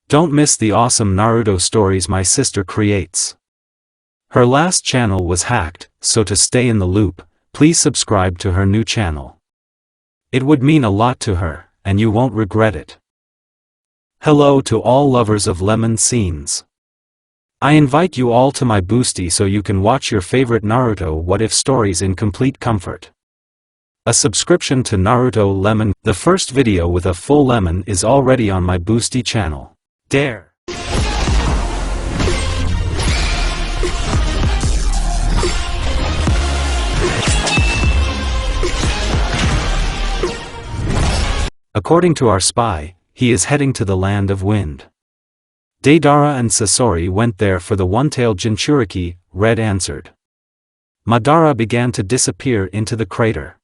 Don't miss the awesome Naruto stories my sister creates. Her last channel was hacked, so to stay in the loop, please subscribe to her new channel. It would mean a lot to her, and you won't regret it. Hello to all lovers of lemon scenes. I invite you all to my boosty so you can watch your favorite Naruto What If stories in complete comfort. A subscription to Naruto Lemon, the first video with a full lemon, is already on my boosty channel. Dare! According to our spy, he is heading to the land of wind. Deidara and Sasori went there for the one-tailed Jinchuriki, Red answered. Madara began to disappear into the crater.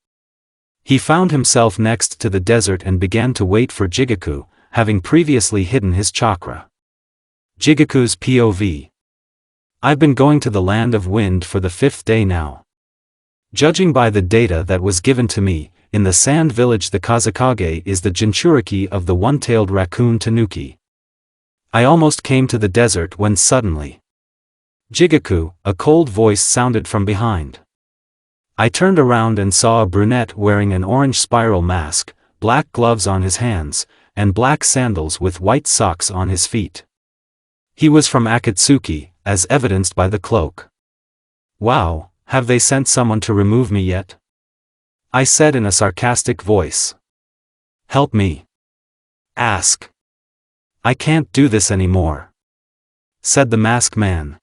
He found himself next to the desert and began to wait for Jigaku, having previously hidden his chakra. Jigaku's POV. I've been going to the land of wind for the 5th day now. Judging by the data that was given to me, in the sand village the Kazekage is the Jinchuriki of the one-tailed raccoon Tanuki. I almost came to the desert when suddenly, Jigaku, a cold voice sounded from behind. I turned around and saw a brunette wearing an orange spiral mask, black gloves on his hands, and black sandals with white socks on his feet. He was from Akatsuki, as evidenced by the cloak. Wow, have they sent someone to remove me yet? I said in a sarcastic voice. Help me. Ask. I can't do this anymore, said the masked man.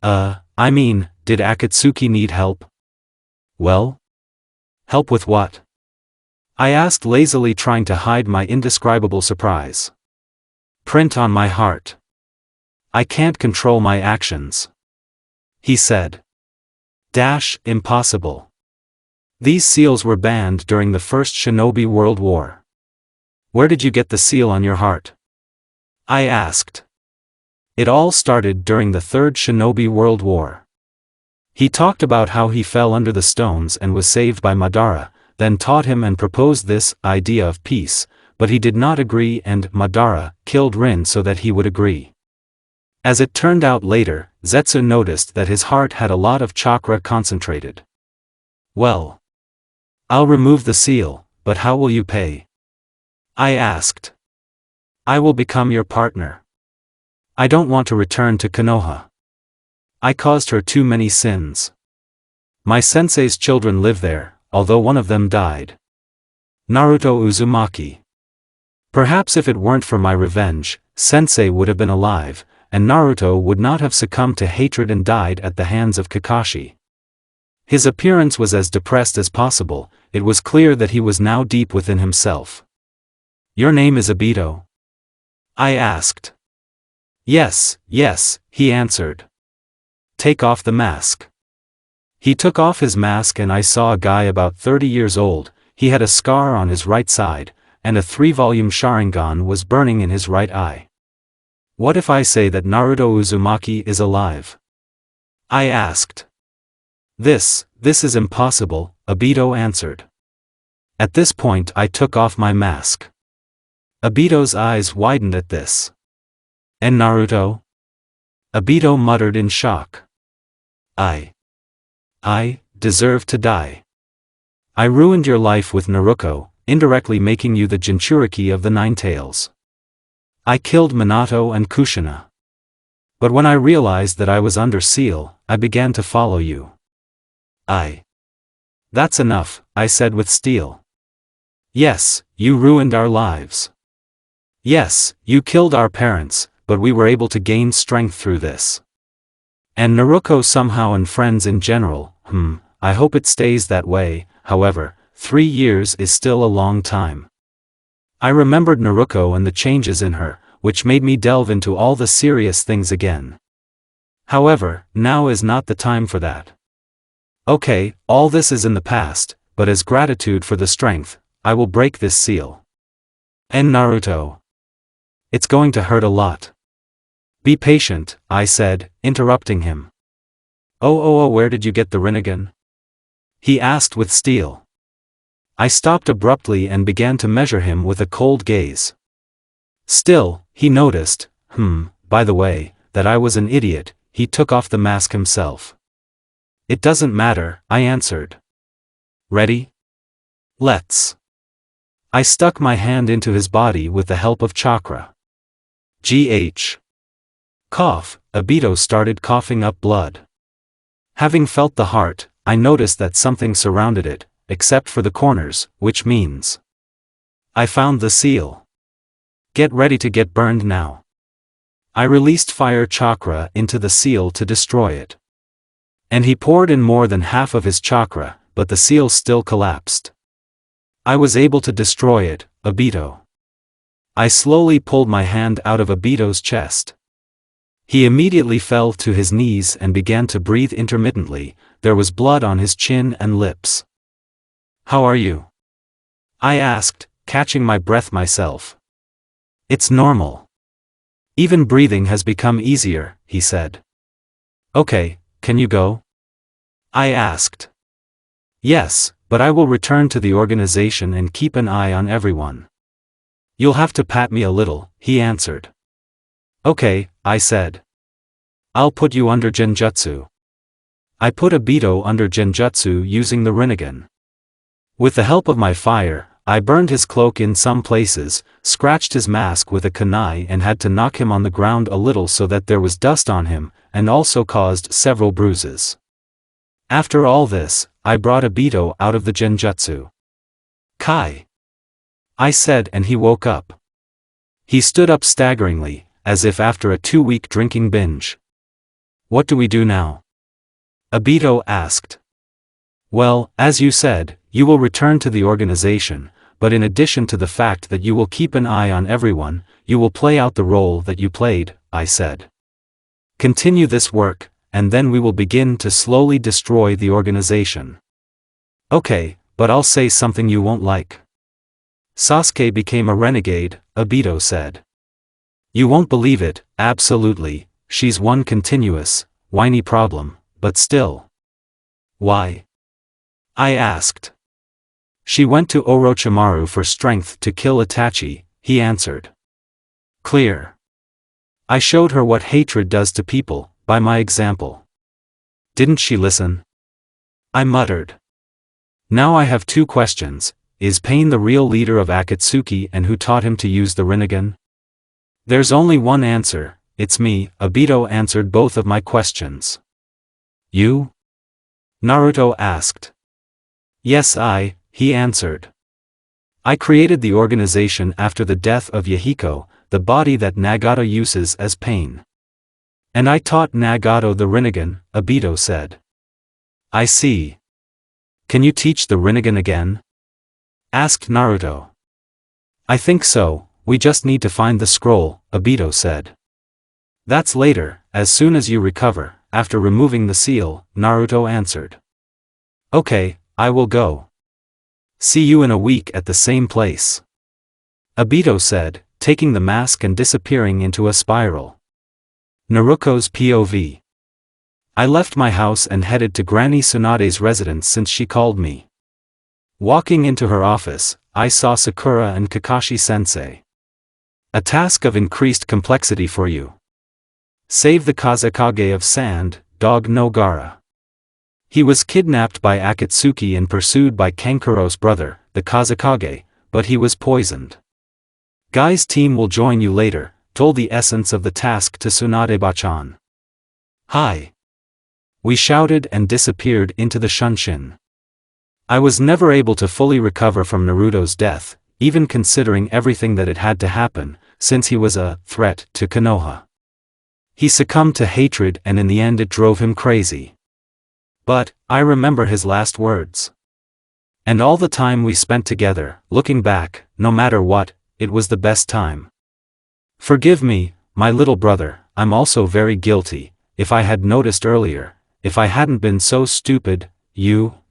I mean, did Akatsuki need help? Well? Help with what? I asked lazily, trying to hide my indescribable surprise. Print on my heart. I can't control my actions, he said. Impossible. These seals were banned during the First Shinobi World War. Where did you get the seal on your heart? I asked. It all started during the Third Shinobi World War. He talked about how he fell under the stones and was saved by Madara, then taught him and proposed this idea of peace, but he did not agree and Madara killed Rin so that he would agree. As it turned out later, Zetsu noticed that his heart had a lot of chakra concentrated. Well, I'll remove the seal, but how will you pay? I asked. I will become your partner. I don't want to return to Konoha. I caused her too many sins. My sensei's children live there, although one of them died. Naruto Uzumaki. Perhaps if it weren't for my revenge, sensei would have been alive, and Naruto would not have succumbed to hatred and died at the hands of Kakashi. His appearance was as depressed as possible. It was clear that he was now deep within himself. Your name is Obito? I asked. Yes, he answered. Take off the mask. He took off his mask and I saw a guy about 30 years old. He had a scar on his right side, and a 3-volume Sharingan was burning in his right eye. What if I say that Naruto Uzumaki is alive? I asked. This is impossible, Obito answered. At this point I took off my mask. Obito's eyes widened at this. And Naruto? Obito muttered in shock. I deserve to die. I ruined your life with Naruko, indirectly making you the Jinchuriki of the Nine Tails. I killed Minato and Kushina. But when I realized that I was under seal, I began to follow you. That's enough, I said with steel. Yes, you ruined our lives. Yes, you killed our parents, but we were able to gain strength through this. And Naruko somehow, and friends in general, I hope it stays that way. However, 3 years is still a long time. I remembered Naruko and the changes in her, which made me delve into all the serious things again. However, now is not the time for that. Okay, all this is in the past, but as gratitude for the strength, I will break this seal. And Naruto. It's going to hurt a lot. Be patient, I said, interrupting him. Oh, where did you get the Rinnegan? He asked with steel. I stopped abruptly and began to measure him with a cold gaze. Still, he noticed, by the way, that I was an idiot. He took off the mask himself. It doesn't matter, I answered. Ready? Let's. I stuck my hand into his body with the help of chakra. GH. Cough, Obito started coughing up blood. Having felt the heart, I noticed that something surrounded it, except for the corners, which means I found the seal. Get ready to get burned now. I released fire chakra into the seal to destroy it. And he poured in more than half of his chakra, but the seal still collapsed. I was able to destroy it, Obito. I slowly pulled my hand out of Obito's chest. He immediately fell to his knees and began to breathe intermittently. There was blood on his chin and lips. How are you? I asked, catching my breath myself. It's normal. Even breathing has become easier, he said. Okay, can you go? I asked. Yes, but I will return to the organization and keep an eye on everyone. You'll have to pat me a little, he answered. Okay, I said. I'll put you under genjutsu. I put Obito under genjutsu using the Rinnegan. With the help of my fire, I burned his cloak in some places, scratched his mask with a kunai and had to knock him on the ground a little so that there was dust on him, and also caused several bruises. After all this, I brought Obito out of the genjutsu. Kai! I said, and he woke up. He stood up staggeringly, as if after a 2-week drinking binge. What do we do now? Obito asked. Well, as you said, you will return to the organization, but in addition to the fact that you will keep an eye on everyone, you will play out the role that you played, I said. Continue this work, and then we will begin to slowly destroy the organization. Okay, but I'll say something you won't like. Sasuke became a renegade, Obito said. You won't believe it, absolutely, she's one continuous, whiny problem, but still. Why? I asked. She went to Orochimaru for strength to kill Itachi, he answered. Clear. I showed her what hatred does to people, by my example. Didn't she listen? I muttered. Now I have 2 questions. Is Pain the real leader of Akatsuki and who taught him to use the Rinnegan? There's only one answer, it's me, Obito answered both of my questions. You? Naruto asked. Yes, he answered. I created the organization after the death of Yahiko, the body that Nagato uses as Pain. And I taught Nagato the Rinnegan, Obito said. I see. Can you teach the Rinnegan again? Asked Naruto. I think so, we just need to find the scroll, Obito said. That's later, as soon as you recover, after removing the seal, Naruto answered. Okay, I will go. See you in a week at the same place. Obito said, taking the mask and disappearing into a spiral. Naruko's POV. I left my house and headed to Granny Tsunade's residence since she called me. Walking into her office, I saw Sakura and Kakashi-sensei. A task of increased complexity for you. Save the Kazekage of Sand, Dog Nogara. He was kidnapped by Akatsuki and pursued by Kankuro's brother, the Kazekage, but he was poisoned. Guy's team will join you later, told the essence of the task to Tsunade-bachan. Hi. We shouted and disappeared into the Shunshin. I was never able to fully recover from Naruto's death, even considering everything that had to happen, since he was a threat to Konoha. He succumbed to hatred and in the end it drove him crazy. But, I remember his last words. And all the time we spent together, looking back, no matter what, it was the best time. Forgive me, my little brother, I'm also very guilty, if I had noticed earlier, if I hadn't been so stupid,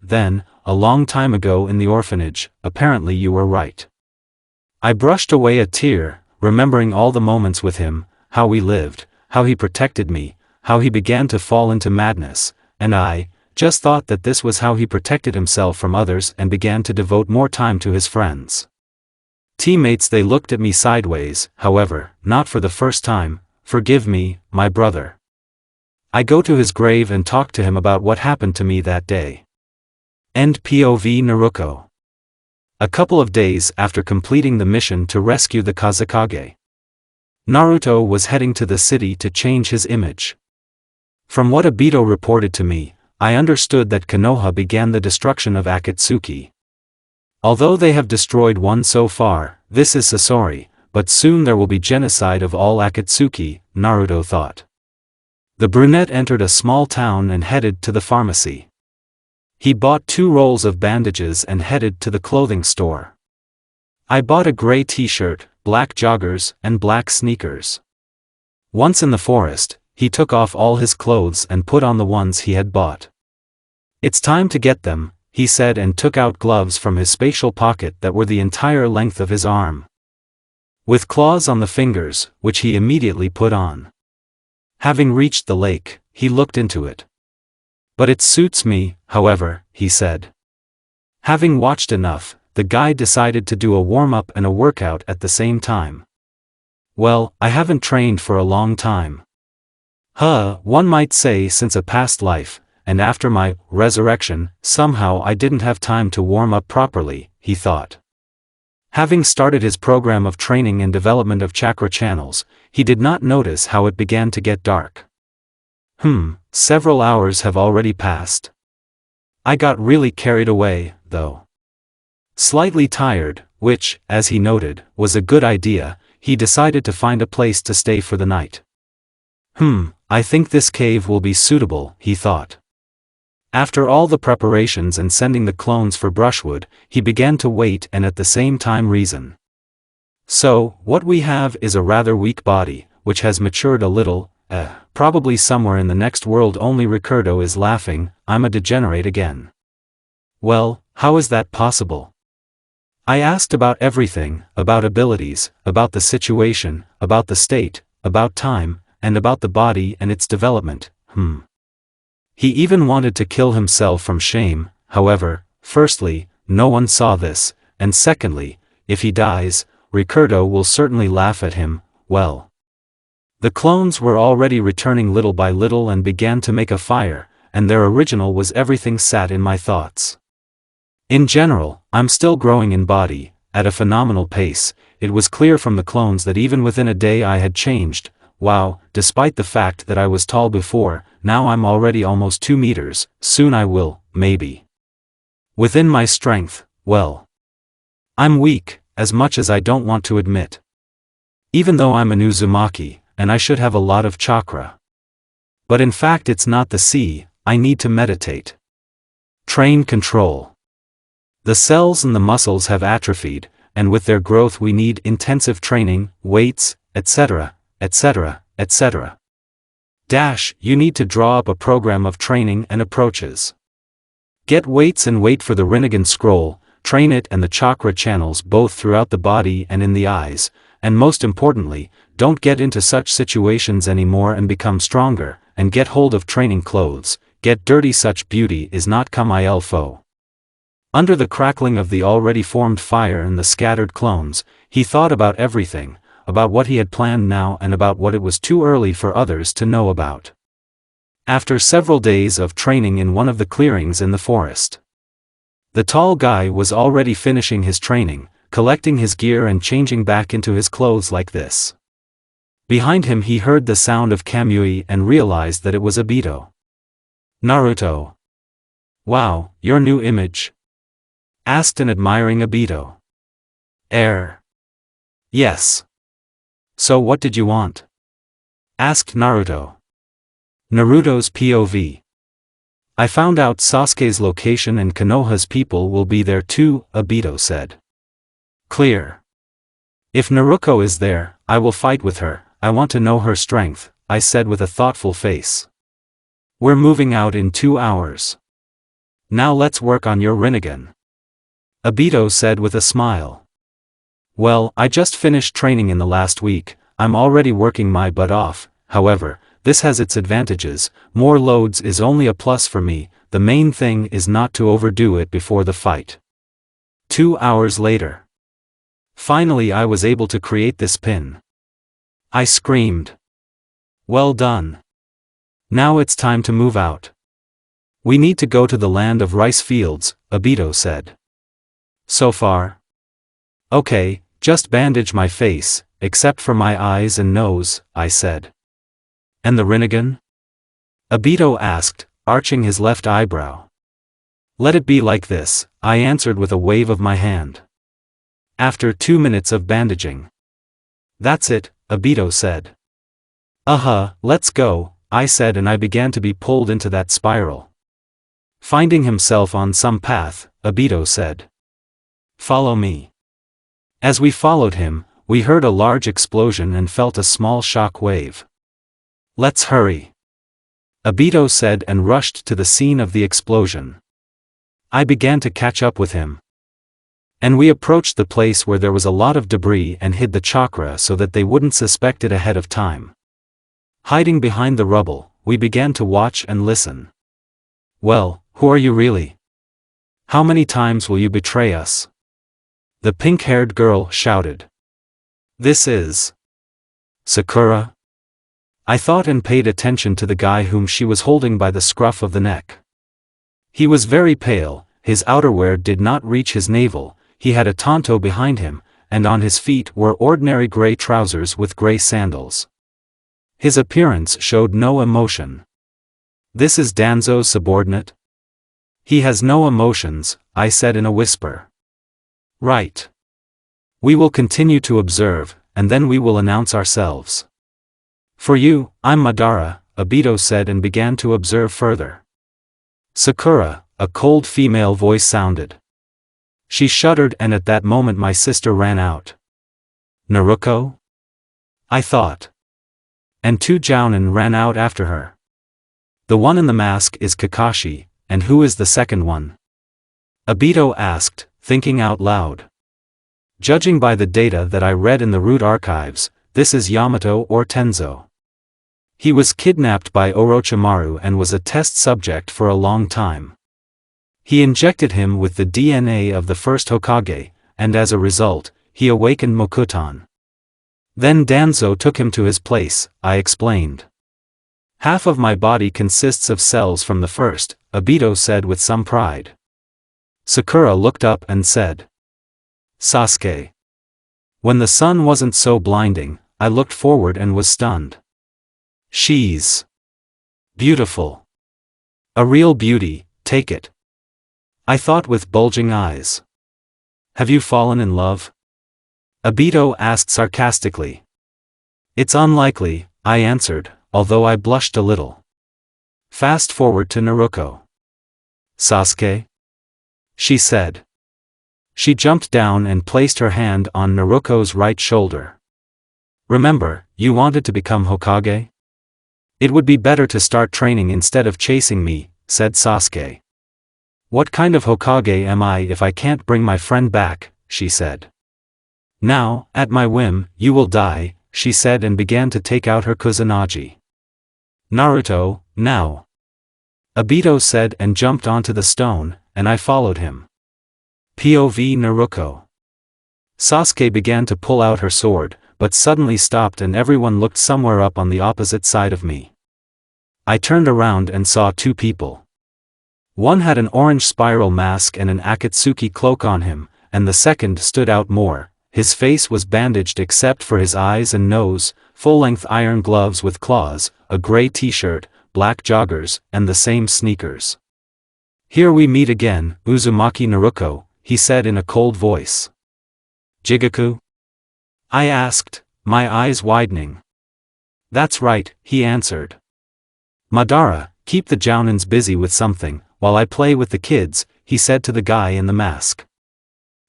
then, a long time ago in the orphanage, apparently you were right. I brushed away a tear, remembering all the moments with him, how we lived, how he protected me, how he began to fall into madness, and I just thought that this was how he protected himself from others and began to devote more time to his friends. Teammates, they looked at me sideways, however, not for the first time. Forgive me, my brother. I go to his grave and talk to him about what happened to me that day. End POV Naruko. A couple of days after completing the mission to rescue the Kazekage, Naruto was heading to the city to change his image. From what Obito reported to me, I understood that Konoha began the destruction of Akatsuki. Although they have destroyed one so far, this is Sasori, but soon there will be genocide of all Akatsuki, Naruto thought. The brunette entered a small town and headed to the pharmacy. He bought 2 rolls of bandages and headed to the clothing store. I bought a gray t-shirt, black joggers, and black sneakers. Once in the forest, he took off all his clothes and put on the ones he had bought. It's time to get them, he said, and took out gloves from his spatial pocket that were the entire length of his arm, with claws on the fingers, which he immediately put on. Having reached the lake, he looked into it. But it suits me, however, he said. Having watched enough, the guy decided to do a warm-up and a workout at the same time. Well, I haven't trained for a long time. One might say since a past life, and after my resurrection, somehow I didn't have time to warm up properly, he thought. Having started his program of training and development of chakra channels, he did not notice how it began to get dark. Several hours have already passed. I got really carried away, though. Slightly tired, which, as he noted, was a good idea, he decided to find a place to stay for the night. I think this cave will be suitable, he thought. After all the preparations and sending the clones for brushwood, he began to wait and at the same time reason. So, what we have is a rather weak body, which has matured a little, probably somewhere in the next world. Only Ricardo is laughing, I'm a degenerate again. Well, how is that possible? I asked about everything, about abilities, about the situation, about the state, about time, and about the body and its development. He even wanted to kill himself from shame. However, firstly, no one saw this, and secondly, if he dies, Ricardo will certainly laugh at him. Well, the clones were already returning little by little and began to make a fire, and their original was everything sat in my thoughts. In general, I'm still growing in body, at a phenomenal pace. It was clear from the clones that even within a day I had changed. Wow, despite the fact that I was tall before, now I'm already almost 2 meters, soon I will, maybe. Within my strength, well, I'm weak, as much as I don't want to admit. Even though I'm an Uzumaki, and I should have a lot of chakra. But in fact it's not the sea, I need to meditate. Train control. The cells and the muscles have atrophied, and with their growth we need intensive training, weights, etc., etc., etc. You need to draw up a program of training and approaches. Get weights and wait for the Rinnegan scroll, train it and the chakra channels both throughout the body and in the eyes, and most importantly, don't get into such situations anymore and become stronger, and get hold of training clothes, get dirty, such beauty is not comme il faut. Under the crackling of the already formed fire and the scattered clones, he thought about everything, about what he had planned now and about what it was too early for others to know about. After several days of training in one of the clearings in the forest, the tall guy was already finishing his training, collecting his gear and changing back into his clothes like this. Behind him he heard the sound of Kamui and realized that it was Obito. Naruto. Wow, your new image? Asked an admiring Obito. Yes. So what did you want? Asked Naruto. Naruto's POV. I found out Sasuke's location and Konoha's people will be there too, Obito said. Clear. If Naruko is there, I will fight with her. I want to know her strength, I said with a thoughtful face. We're moving out in 2 hours. Now let's work on your Rinnegan. Obito said with a smile. Well, I just finished training in the last week, I'm already working my butt off. However, this has its advantages, more loads is only a plus for me, the main thing is not to overdo it before the fight. 2 hours later. Finally I was able to create this pin. I screamed. Well done. Now it's time to move out. We need to go to the land of rice fields, Obito said. So far? Okay, just bandage my face, except for my eyes and nose, I said. And the Rinnegan? Obito asked, arching his left eyebrow. Let it be like this, I answered with a wave of my hand. After 2 minutes of bandaging. That's it, Obito said. Let's go, I said, and I began to be pulled into that spiral. Finding himself on some path, Obito said. Follow me. As we followed him, we heard a large explosion and felt a small shock wave. Let's hurry. Obito said and rushed to the scene of the explosion. I began to catch up with him. And we approached the place where there was a lot of debris and hid the chakra so that they wouldn't suspect it ahead of time. Hiding behind the rubble, we began to watch and listen. Well, who are you really? How many times will you betray us? The pink-haired girl shouted. This is Sakura? I thought and paid attention to the guy whom she was holding by the scruff of the neck. He was very pale, his outerwear did not reach his navel, he had a tanto behind him, and on his feet were ordinary gray trousers with gray sandals. His appearance showed no emotion. This is Danzo's subordinate? He has no emotions, I said in a whisper. Right. We will continue to observe, and then we will announce ourselves. For you, I'm Madara, Obito said and began to observe further. Sakura, a cold female voice sounded. She shuddered, and at that moment my sister ran out. Naruko? I thought. And 2 Jounin ran out after her. The one in the mask is Kakashi, and who is the second one? Obito asked, thinking out loud. Judging by the data that I read in the root archives, this is Yamato or Tenzo. He was kidnapped by Orochimaru and was a test subject for a long time. He injected him with the DNA of the first Hokage, and as a result, he awakened Mokutan. Then Danzo took him to his place, I explained. Half of my body consists of cells from the first, Obito said with some pride. Sakura looked up and said. Sasuke. When the sun wasn't so blinding, I looked forward and was stunned. She's beautiful. A real beauty, take it. I thought with bulging eyes. Have you fallen in love? Obito asked sarcastically. It's unlikely, I answered, although I blushed a little. Fast forward to Naruko. Sasuke? She said. She jumped down and placed her hand on Naruko's right shoulder. Remember, you wanted to become Hokage? It would be better to start training instead of chasing me, said Sasuke. What kind of Hokage am I if I can't bring my friend back, she said. Now, at my whim, you will die, she said and began to take out her Kusanagi. Naruto, now. Obito said and jumped onto the stone, and I followed him. POV Naruko. Sasuke began to pull out her sword, but suddenly stopped and everyone looked somewhere up on the opposite side of me. I turned around and saw 2 people. One had an orange spiral mask and an Akatsuki cloak on him, and the second stood out more. His face was bandaged except for his eyes and nose, full-length iron gloves with claws, a gray t-shirt, black joggers, and the same sneakers. Here we meet again, Uzumaki Naruko, he said in a cold voice. Jigaku? I asked, my eyes widening. That's right, he answered. Madara, keep the Jounins busy with something, while I play with the kids, he said to the guy in the mask.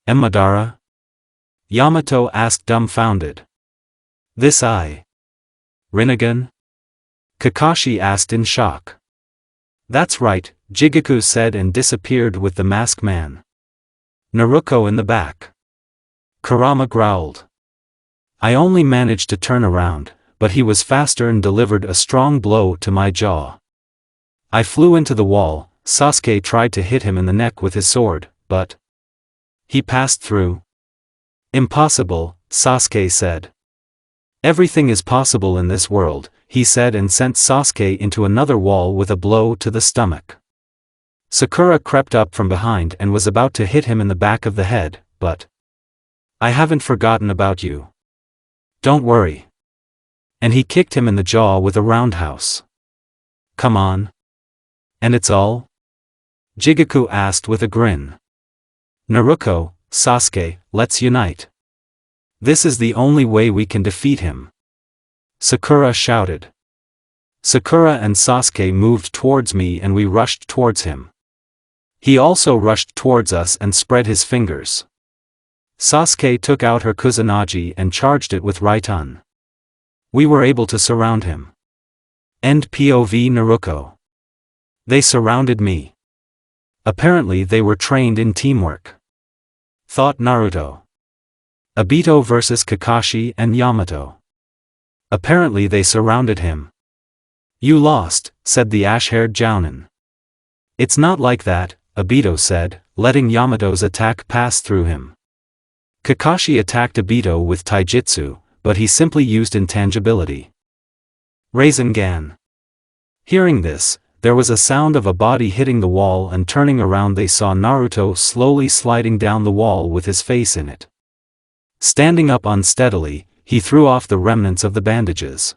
Am Madara? Yamato asked dumbfounded. This Rinnegan? Kakashi asked in shock. That's right, Jigaku said and disappeared with the masked man. Naruko in the back. Kurama growled. I only managed to turn around, but he was faster and delivered a strong blow to my jaw. I flew into the wall. Sasuke tried to hit him in the neck with his sword, but he passed through. Impossible, Sasuke said. Everything is possible in this world, he said and sent Sasuke into another wall with a blow to the stomach. Sakura crept up from behind and was about to hit him in the back of the head, but I haven't forgotten about you. Don't worry. And he kicked him in the jaw with a roundhouse. Come on. And it's all? Jigaku asked with a grin. Naruko, Sasuke, let's unite. This is the only way we can defeat him. Sakura shouted. Sakura and Sasuke moved towards me and we rushed towards him. He also rushed towards us and spread his fingers. Sasuke took out her Kusanagi and charged it with Raiton. We were able to surround him. End POV Naruko. They surrounded me. Apparently they were trained in teamwork. Thought Naruto. Obito versus Kakashi and Yamato. Apparently they surrounded him. You lost, said the ash-haired Jounin. It's not like that, Obito said, letting Yamato's attack pass through him. Kakashi attacked Obito with taijutsu, but he simply used intangibility. Rasengan. Hearing this, there was a sound of a body hitting the wall and turning around they saw Naruto slowly sliding down the wall with his face in it. Standing up unsteadily, he threw off the remnants of the bandages.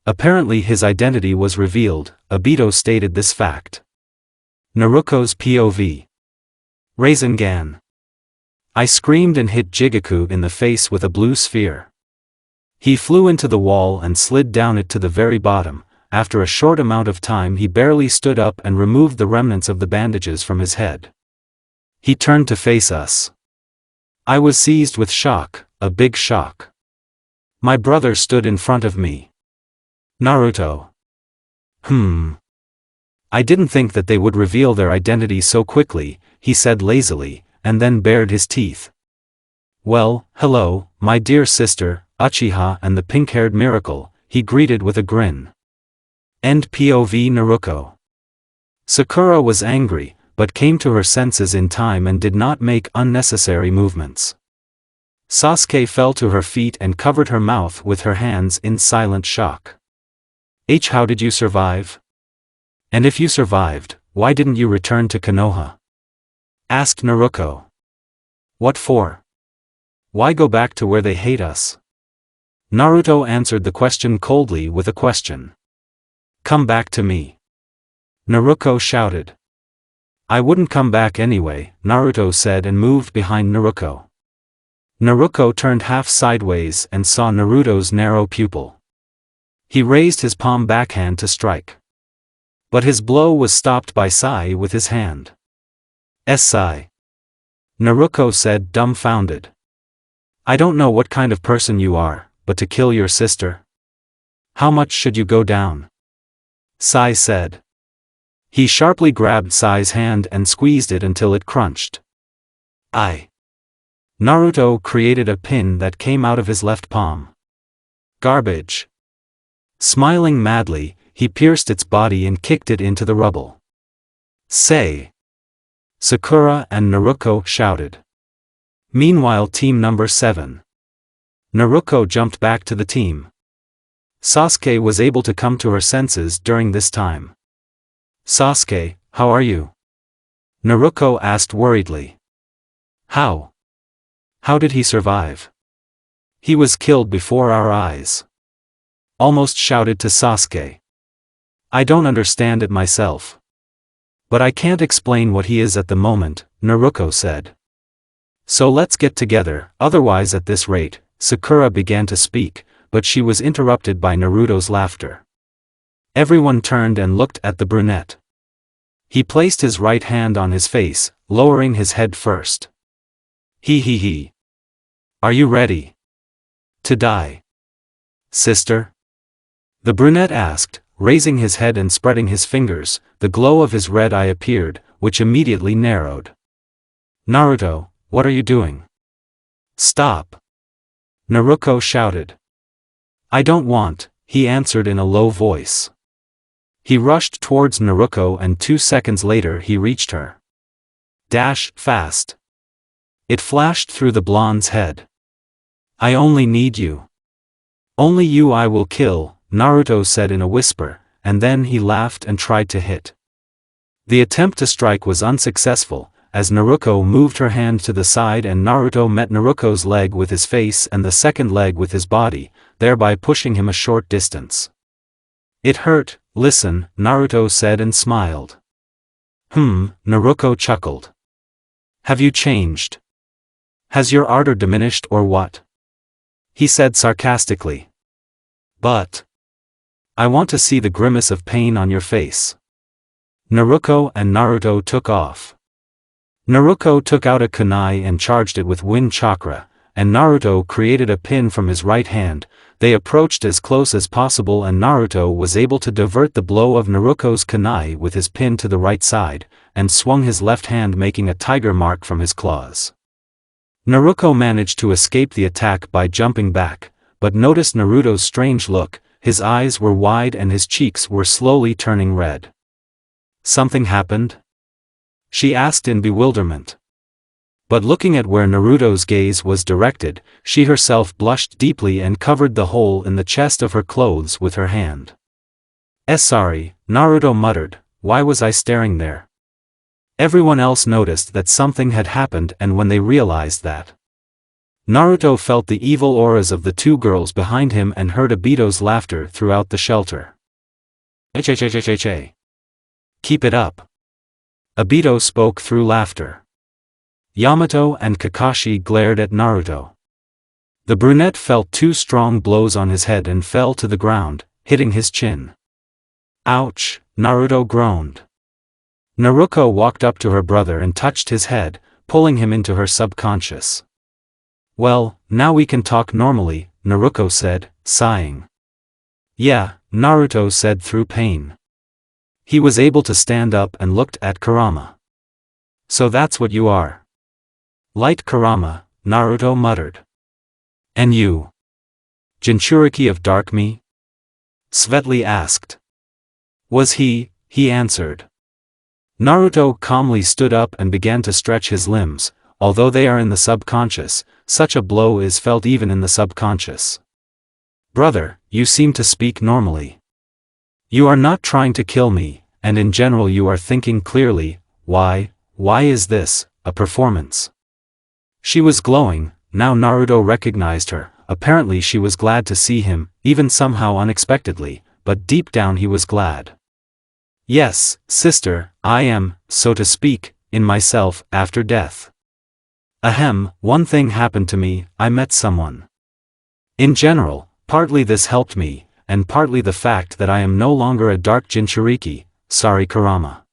Apparently his identity was revealed, Obito stated this fact. Naruko's POV. Rasengan. I screamed and hit Jigaku in the face with a blue sphere. He flew into the wall and slid down it to the very bottom. After a short amount of time he barely stood up and removed the remnants of the bandages from his head. He turned to face us. I was seized with shock, a big shock. My brother stood in front of me. Naruto. I didn't think that they would reveal their identity so quickly, he said lazily, and then bared his teeth. Well, hello, my dear sister, Uchiha and the pink-haired miracle, he greeted with a grin. End POV Naruko. Sakura was angry, but came to her senses in time and did not make unnecessary movements. Sasuke fell to her feet and covered her mouth with her hands in silent shock. How did you survive? And if you survived, why didn't you return to Konoha? Asked Naruko. What for? Why go back to where they hate us? Naruto answered the question coldly with a question. Come back to me. Naruko shouted. I wouldn't come back anyway, Naruto said and moved behind Naruko. Naruko turned half sideways and saw Naruto's narrow pupil. He raised his palm backhand to strike. But his blow was stopped by Sai with his hand. Sai. Naruko said dumbfounded. I don't know what kind of person you are, but to kill your sister? How much should you go down? Sai said. He sharply grabbed Sai's hand and squeezed it until it crunched. Naruto created a pin that came out of his left palm. Garbage. Smiling madly, he pierced its body and kicked it into the rubble. Say. Sakura and Naruko shouted. Meanwhile Team Number 7. Naruko jumped back to the team. Sasuke was able to come to her senses during this time. Sasuke, how are you? Naruko asked worriedly. How? How did he survive? He was killed before our eyes. Almost shouted to Sasuke. I don't understand it myself. But I can't explain what he is at the moment, Naruko said. So let's get together, otherwise at this rate, Sakura began to speak, but she was interrupted by Naruto's laughter. Everyone turned and looked at the brunette. He placed his right hand on his face, lowering his head first. He. Are you ready to die, sister? The brunette asked, raising his head and spreading his fingers. The glow of his red eye appeared, which immediately narrowed. Naruto, what are you doing? Stop! Naruko shouted. I don't want, he answered in a low voice. He rushed towards Naruko and 2 seconds later he reached her. Fast. It flashed through the blonde's head. I only need you. Only you I will kill, Naruto said in a whisper, and then he laughed and tried to hit. The attempt to strike was unsuccessful, as Naruko moved her hand to the side and Naruto met Naruko's leg with his face and the second leg with his body, thereby pushing him a short distance. It hurt, listen, Naruto said and smiled. Naruko chuckled. Have you changed? Has your ardor diminished or what? He said sarcastically. But I want to see the grimace of pain on your face. Naruko and Naruto took off. Naruko took out a kunai and charged it with wind chakra, and Naruto created a pin from his right hand. They approached as close as possible and Naruto was able to divert the blow of Naruko's kunai with his pin to the right side, and swung his left hand making a tiger mark from his claws. Naruko managed to escape the attack by jumping back, but noticed Naruto's strange look, his eyes were wide and his cheeks were slowly turning red. Something happened? She asked in bewilderment. But looking at where Naruto's gaze was directed, she herself blushed deeply and covered the hole in the chest of her clothes with her hand. Sorry, Naruto muttered, why was I staring there? Everyone else noticed that something had happened and when they realized that, Naruto felt the evil auras of the two girls behind him and heard Obito's laughter throughout the shelter. Keep it up. Obito spoke through laughter. Yamato and Kakashi glared at Naruto. The brunette felt two strong blows on his head and fell to the ground, hitting his chin. Ouch, Naruto groaned. Naruko walked up to her brother and touched his head, pulling him into her subconscious. Well, now we can talk normally, Naruko said, sighing. Yeah, Naruto said through pain. He was able to stand up and looked at Kurama. So that's what you are. Light Kurama, Naruto muttered. And you? Jinchuriki of Dark Me? Svetli asked. Was he answered. Naruto calmly stood up and began to stretch his limbs. Although they are in the subconscious, such a blow is felt even in the subconscious. Brother, you seem to speak normally. You are not trying to kill me, and in general you are thinking clearly. Why is this a performance? She was glowing. Now Naruto recognized her. Apparently she was glad to see him, even somehow unexpectedly, but deep down he was glad. Yes, sister, I am, so to speak, in myself, after death. One thing happened to me, I met someone. In general, partly this helped me, and partly the fact that I am no longer a dark Jinchuriki, sorry Kurama.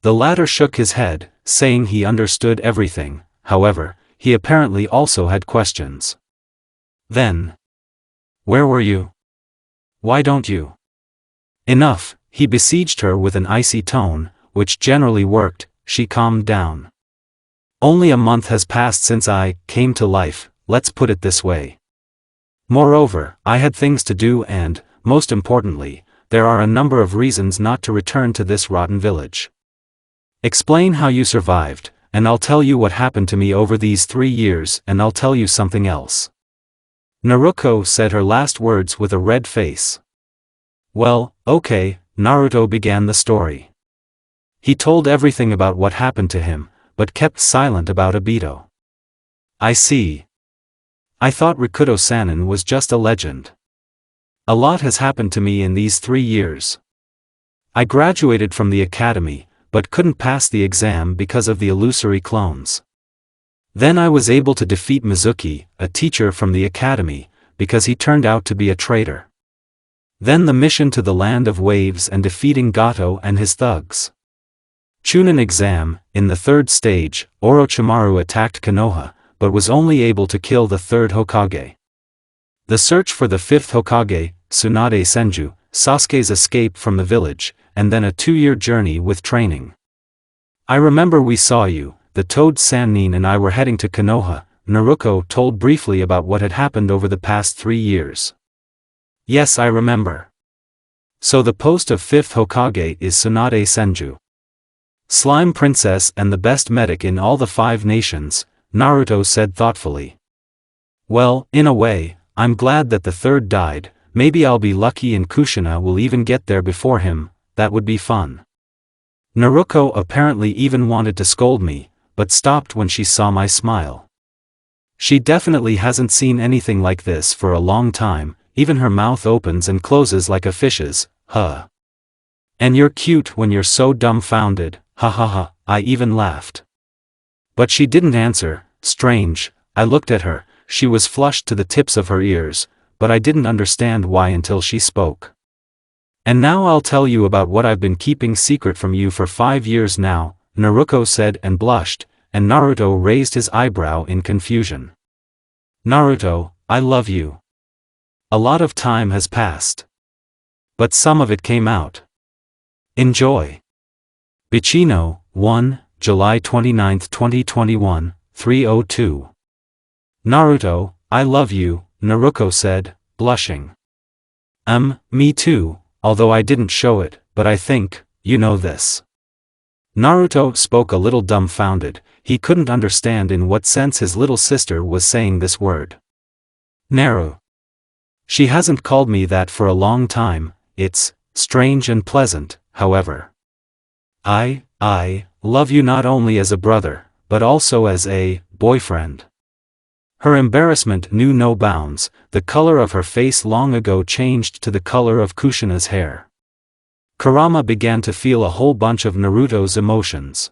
The latter shook his head, saying he understood everything, however, he apparently also had questions. Then, where were you? Why don't you? Enough, he besieged her with an icy tone, which generally worked. She calmed down. Only a month has passed since I came to life, let's put it this way. Moreover, I had things to do and, most importantly, there are a number of reasons not to return to this rotten village. Explain how you survived, and I'll tell you what happened to me over these 3 years and I'll tell you something else. Naruko said her last words with a red face. Well, okay, Naruto began the story. He told everything about what happened to him, but kept silent about Obito. I see. I thought Rikudo Sannin was just a legend. A lot has happened to me in these 3 years. I graduated from the academy, but couldn't pass the exam because of the illusory clones. Then I was able to defeat Mizuki, a teacher from the academy, because he turned out to be a traitor. Then the mission to the Land of Waves and defeating Gato and his thugs. Chunin exam, in the 3rd stage, Orochimaru attacked Konoha, but was only able to kill the 3rd Hokage. The search for the 5th Hokage, Tsunade Senju, Sasuke's escape from the village, and then a 2-year journey with training. I remember we saw you, the Toad Sannin and I were heading to Konoha. Naruko told briefly about what had happened over the past 3 years. Yes, I remember. So the post of 5th Hokage is Tsunade Senju. Slime Princess and the best medic in all the 5 nations, Naruto said thoughtfully. Well, in a way, I'm glad that the third died. Maybe I'll be lucky and Kushina will even get there before him. That would be fun. Naruko apparently even wanted to scold me, but stopped when she saw my smile. She definitely hasn't seen anything like this for a long time, even her mouth opens and closes like a fish's, huh. And you're cute when you're so dumbfounded, ha ha ha, I even laughed. But she didn't answer. Strange. I looked at her, she was flushed to the tips of her ears, but I didn't understand why until she spoke. And now I'll tell you about what I've been keeping secret from you for 5 years now, Naruko said and blushed, and Naruto raised his eyebrow in confusion. Naruto, I love you. A lot of time has passed. But some of it came out. Enjoy. Bichino, 1, July 29, 2021, 3:02. Naruto, I love you, Naruko said, blushing. Me too, although I didn't show it, but I think, you know this. Naruto spoke a little dumbfounded, he couldn't understand in what sense his little sister was saying this word. Naru. She hasn't called me that for a long time, it's strange and pleasant, however. I love you not only as a brother, but also as a boyfriend. Her embarrassment knew no bounds, the color of her face long ago changed to the color of Kushina's hair. Kurama began to feel a whole bunch of Naruto's emotions.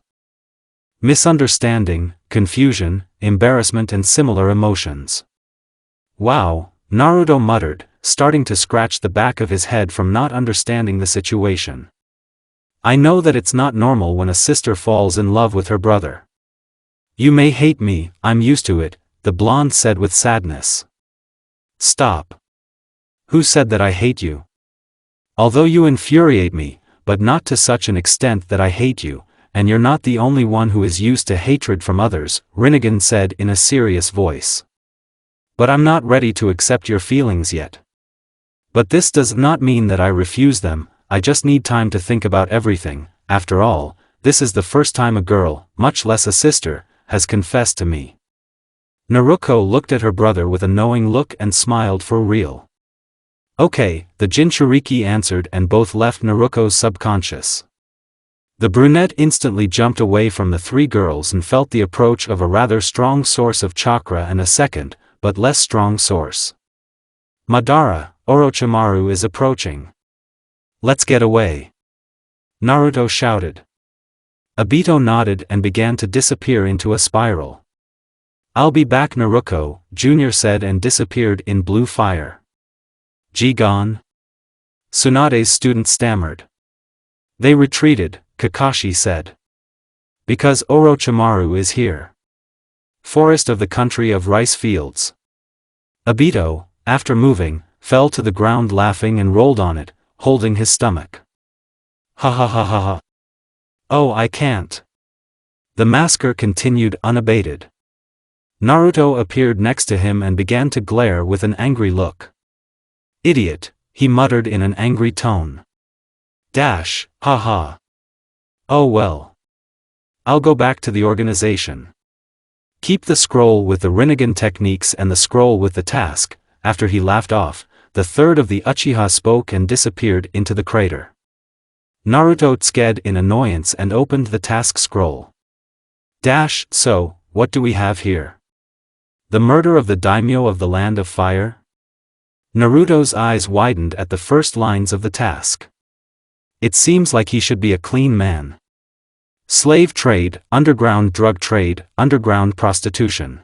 Misunderstanding, confusion, embarrassment and similar emotions. Wow, Naruto muttered, starting to scratch the back of his head from not understanding the situation. I know that it's not normal when a sister falls in love with her brother. You may hate me, I'm used to it, the blonde said with sadness. Stop. Who said that I hate you? Although you infuriate me, but not to such an extent that I hate you, and you're not the only one who is used to hatred from others, Rinnegan said in a serious voice. But I'm not ready to accept your feelings yet. But this does not mean that I refuse them, I just need time to think about everything. After all, this is the first time a girl, much less a sister, has confessed to me. Naruko looked at her brother with a knowing look and smiled for real. Okay, the Jinchuriki answered and both left Naruko's subconscious. The brunette instantly jumped away from the three girls and felt the approach of a rather strong source of chakra and a second, but less strong source. Madara, Orochimaru is approaching. Let's get away. Naruto shouted. Obito nodded and began to disappear into a spiral. I'll be back, Naruko, Jr. said and disappeared in blue fire. Gone? Tsunade's student stammered. They retreated, Kakashi said. Because Orochimaru is here. Forest of the country of rice fields. Obito, after moving, fell to the ground laughing and rolled on it, holding his stomach. Ha ha ha ha ha. Oh, I can't. The masker continued unabated. Naruto appeared next to him and began to glare with an angry look. Idiot, he muttered in an angry tone. Ha. Oh well. I'll go back to the organization. Keep the scroll with the Rinnegan techniques and the scroll with the task. After he laughed off, the third of the Uchiha spoke and disappeared into the crater. Naruto sked in annoyance and opened the task scroll. So, what do we have here? The murder of the daimyo of the land of fire? Naruto's eyes widened at the first lines of the task. It seems like he should be a clean man. Slave trade, underground drug trade, underground prostitution.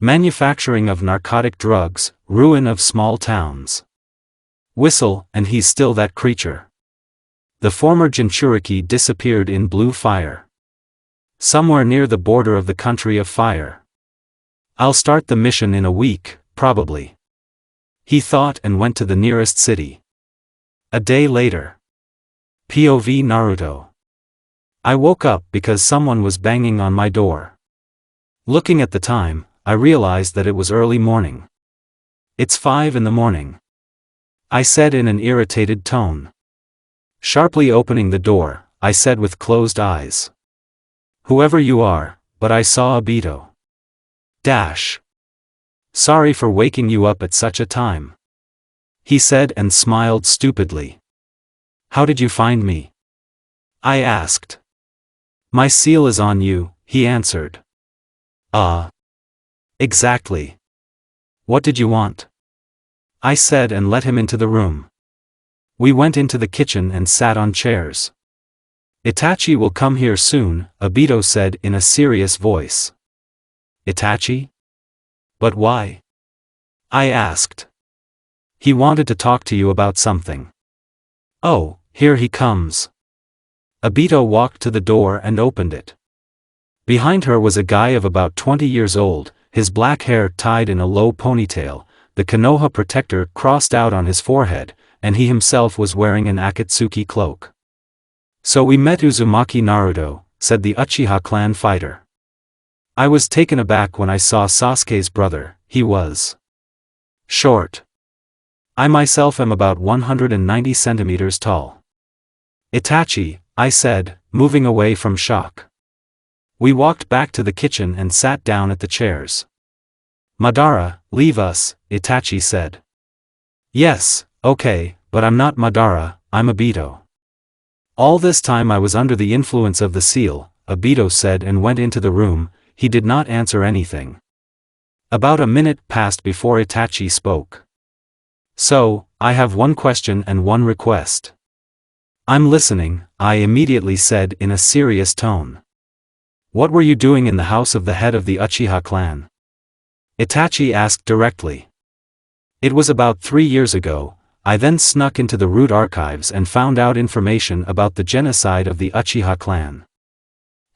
Manufacturing of narcotic drugs, ruin of small towns. Whistle, and he's still that creature. The former Jinchuriki disappeared in blue fire. Somewhere near the border of the country of fire. I'll start the mission in a week, probably. He thought and went to the nearest city. A day later. POV Naruto. I woke up because someone was banging on my door. Looking at the time, I realized that it was early morning. It's 5 in the morning. I said in an irritated tone. Sharply opening the door, I said with closed eyes. Whoever you are, but I saw Obito. Dash. Sorry for waking you up at such a time. He said and smiled stupidly. How did you find me? I asked. My seal is on you, he answered. Exactly. What did you want? I said and let him into the room. We went into the kitchen and sat on chairs. Itachi will come here soon, Obito said in a serious voice. Itachi? But why? I asked. He wanted to talk to you about something. Oh, here he comes. Obito walked to the door and opened it. Behind her was a guy of about 20 years old, his black hair tied in a low ponytail, the Konoha protector crossed out on his forehead, and he himself was wearing an Akatsuki cloak. So we met Uzumaki Naruto, said the Uchiha clan fighter. I was taken aback when I saw Sasuke's brother. He was short. I myself am about 190 centimeters tall. Itachi, I said, moving away from shock. We walked back to the kitchen and sat down at the chairs. Madara, leave us, Itachi said. Yes, okay, but I'm not Madara, I'm Obito. All this time I was under the influence of the seal, Obito said and went into the room. He did not answer anything. About a minute passed before Itachi spoke. So, I have one question and one request. I'm listening, I immediately said in a serious tone. What were you doing in the house of the head of the Uchiha clan? Itachi asked directly. It was about 3 years ago. I then snuck into the root archives and found out information about the genocide of the Uchiha clan.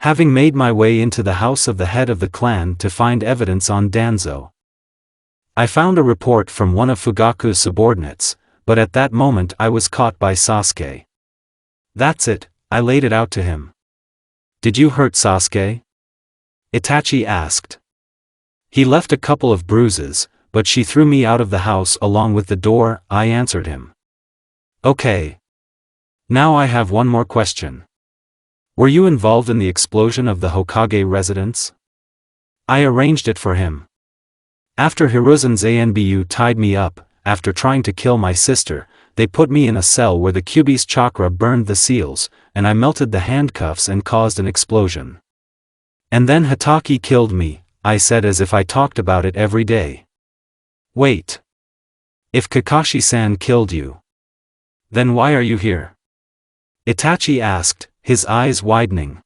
Having made my way into the house of the head of the clan to find evidence on Danzo, I found a report from one of Fugaku's subordinates, but at that moment I was caught by Sasuke. That's it, I laid it out to him. Did you hurt Sasuke? Itachi asked. He left a couple of bruises, but she threw me out of the house along with the door, I answered him. Okay. Now I have one more question. Were you involved in the explosion of the Hokage residence? I arranged it for him. After Hiruzen's Anbu tied me up, after trying to kill my sister, they put me in a cell where the Kyuubi's chakra burned the seals, and I melted the handcuffs and caused an explosion. And then Hatake killed me, I said as if I talked about it every day. Wait. If Kakashi-san killed you, then why are you here? Itachi asked, his eyes widening.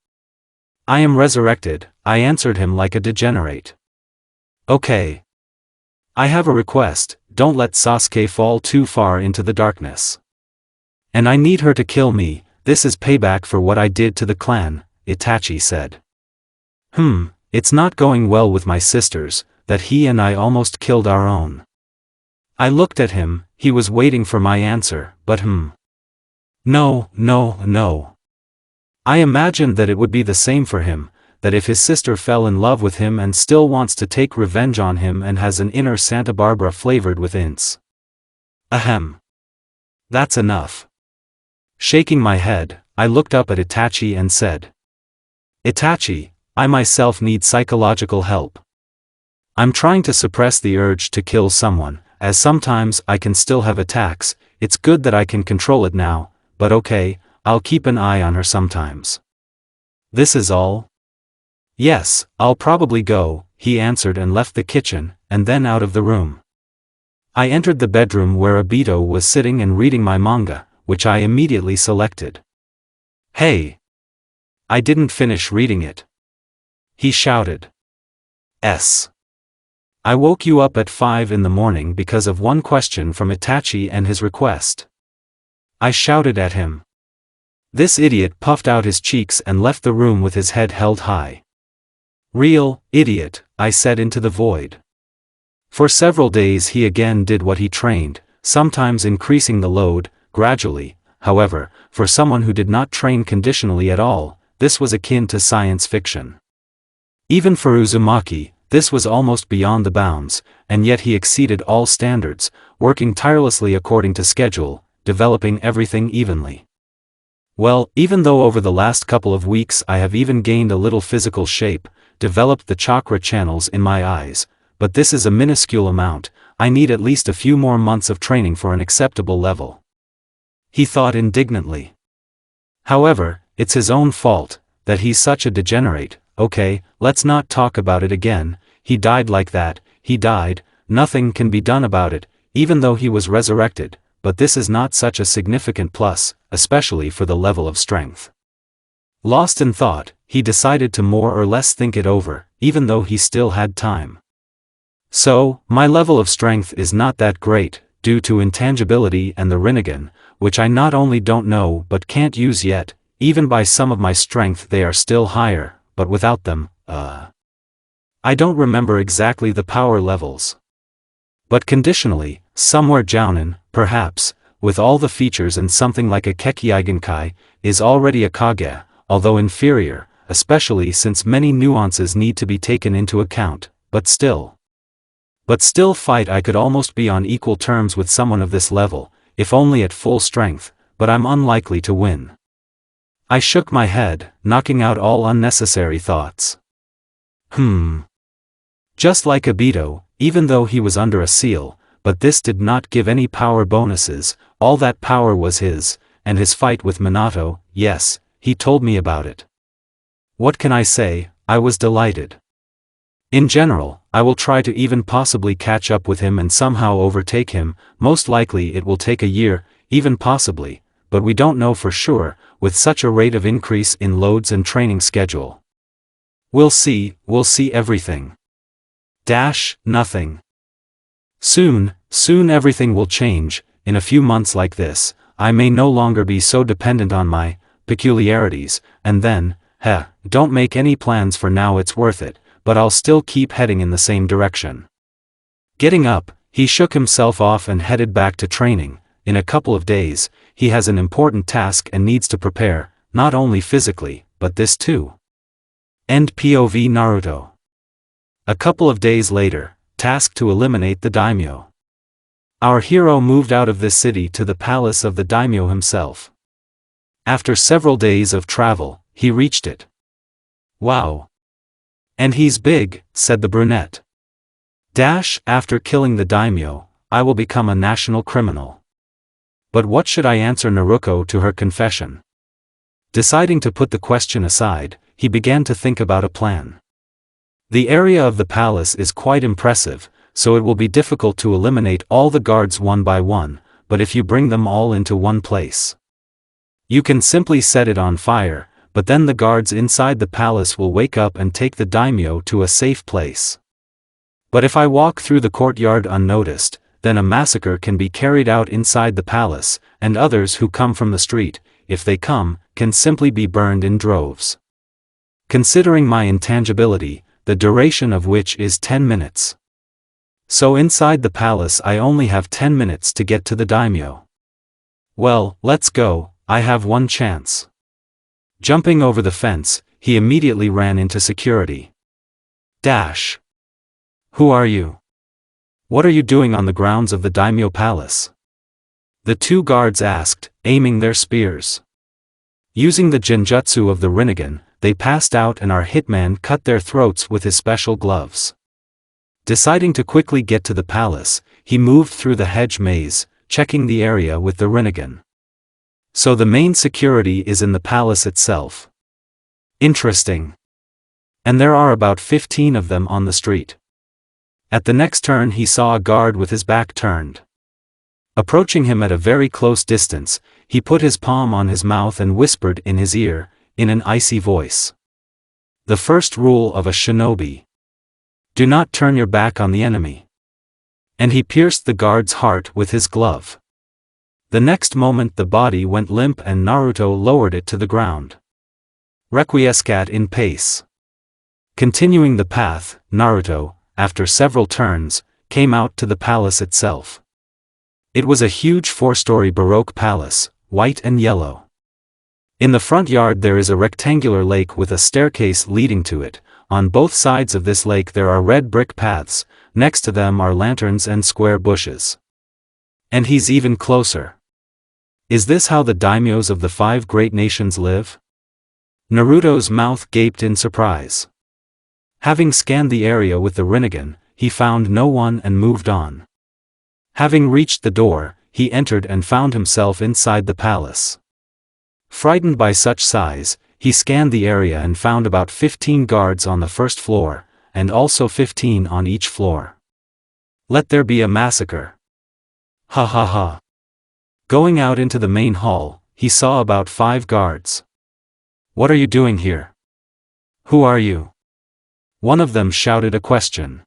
I am resurrected, I answered him like a degenerate. Okay. I have a request, don't let Sasuke fall too far into the darkness. And I need her to kill me, this is payback for what I did to the clan, Itachi said. It's not going well with my sisters, that he and I almost killed our own. I looked at him, he was waiting for my answer, but No. I imagined that it would be the same for him, that if his sister fell in love with him and still wants to take revenge on him and has an inner Santa Barbara flavored with ints. Ahem. That's enough. Shaking my head, I looked up at Itachi and said. Itachi, I myself need psychological help. I'm trying to suppress the urge to kill someone, as sometimes I can still have attacks. It's good that I can control it now, but okay, I'll keep an eye on her sometimes. This is all? Yes, I'll probably go, he answered and left the kitchen, and then out of the room. I entered the bedroom where Obito was sitting and reading my manga, which I immediately selected. Hey! I didn't finish reading it. He shouted. I woke you up at 5 in the morning because of one question from Itachi and his request. I shouted at him. This idiot puffed out his cheeks and left the room with his head held high. Real idiot, I said into the void. For several days he again did what he trained, sometimes increasing the load, gradually. However, for someone who did not train conditionally at all, this was akin to science fiction. Even for Uzumaki, this was almost beyond the bounds, and yet he exceeded all standards, working tirelessly according to schedule, developing everything evenly. Well, even though over the last couple of weeks I have even gained a little physical shape, developed the chakra channels in my eyes, but this is a minuscule amount. I need at least a few more months of training for an acceptable level. He thought indignantly. However, it's his own fault, that he's such a degenerate. Okay, let's not talk about it again. He died like that, he died, nothing can be done about it, even though he was resurrected, but this is not such a significant plus, especially for the level of strength. Lost in thought, he decided to more or less think it over, even though he still had time. So, my level of strength is not that great, due to intangibility and the Rinnegan, which I not only don't know but can't use yet. Even by some of my strength they are still higher, but without them, I don't remember exactly the power levels. But conditionally, somewhere Jounin, perhaps, with all the features and something like a Kekkeigenkai, is already a Kage, although inferior, especially since many nuances need to be taken into account, but still fight. I could almost be on equal terms with someone of this level, if only at full strength, but I'm unlikely to win. I shook my head, knocking out all unnecessary thoughts. Just like Obito, even though he was under a seal, but this did not give any power bonuses. All that power was his, and his fight with Minato, yes, he told me about it. What can I say? I was delighted. In general, I will try to even possibly catch up with him and somehow overtake him. Most likely it will take a year, even possibly, but we don't know for sure, with such a rate of increase in loads and training schedule. We'll see everything. Nothing. Soon everything will change. In a few months like this, I may no longer be so dependent on my peculiarities, and then, don't make any plans for now, it's worth it, but I'll still keep heading in the same direction. Getting up, he shook himself off and headed back to training. In a couple of days, he has an important task and needs to prepare, not only physically, but this too. End POV Naruto. A couple of days later, task to eliminate the daimyo. Our hero moved out of this city to the palace of the daimyo himself. After several days of travel, he reached it. Wow. And he's big, said the brunette. After killing the daimyo, I will become a national criminal. But what should I answer Naruko to her confession? Deciding to put the question aside, he began to think about a plan. The area of the palace is quite impressive, so it will be difficult to eliminate all the guards one by one, but if you bring them all into one place, you can simply set it on fire, but then the guards inside the palace will wake up and take the daimyo to a safe place. But if I walk through the courtyard unnoticed, then a massacre can be carried out inside the palace, and others who come from the street, if they come, can simply be burned in droves. Considering my intangibility, the duration of which is 10 minutes. So inside the palace I only have 10 minutes to get to the daimyo. Well, let's go, I have one chance. Jumping over the fence, he immediately ran into security. Who are you? What are you doing on the grounds of the daimyo palace? The two guards asked, aiming their spears. Using the genjutsu of the Rinnegan, they passed out and our hitman cut their throats with his special gloves. Deciding to quickly get to the palace, he moved through the hedge maze, checking the area with the Rinnegan. So the main security is in the palace itself. Interesting. And there are about 15 of them on the street. At the next turn he saw a guard with his back turned. Approaching him at a very close distance, he put his palm on his mouth and whispered in his ear, in an icy voice. The first rule of a shinobi. Do not turn your back on the enemy. And he pierced the guard's heart with his glove. The next moment the body went limp and Naruto lowered it to the ground. Requiescat in pace. Continuing the path, Naruto, after several turns, came out to the palace itself. It was a huge 4-story Baroque palace, white and yellow. In the front yard there is a rectangular lake with a staircase leading to it. On both sides of this lake there are red brick paths, next to them are lanterns and square bushes. And he's even closer. Is this how the daimyos of the 5 great nations live? Naruto's mouth gaped in surprise. Having scanned the area with the Rinnegan, he found no one and moved on. Having reached the door, he entered and found himself inside the palace. Frightened by such size, he scanned the area and found about 15 guards on the first floor, and also 15 on each floor. Let there be a massacre. Ha ha ha. Going out into the main hall, he saw about 5 guards. What are you doing here? Who are you? One of them shouted a question.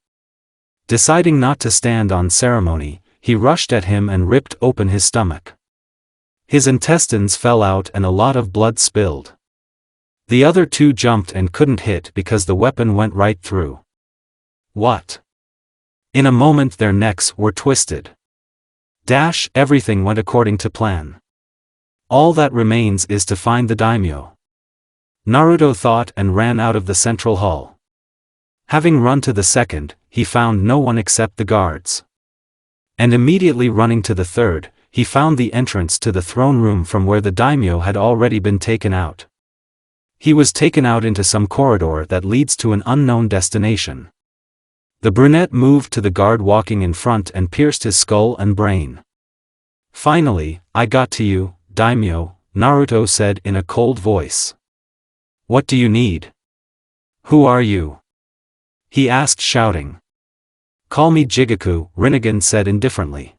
Deciding not to stand on ceremony, he rushed at him and ripped open his stomach. His intestines fell out and a lot of blood spilled. The other 2 jumped and couldn't hit because the weapon went right through. What? In a moment their necks were twisted. Everything went according to plan. All that remains is to find the daimyo. Naruto thought and ran out of the central hall. Having run to the second, he found no one except the guards. And immediately running to the third, he found the entrance to the throne room from where the daimyo had already been taken out. He was taken out into some corridor that leads to an unknown destination. The brunette moved to the guard walking in front and pierced his skull and brain. Finally, I got to you, daimyo, Naruto said in a cold voice. What do you need? Who are you? He asked shouting. Call me Jigaku, Rinnegan said indifferently.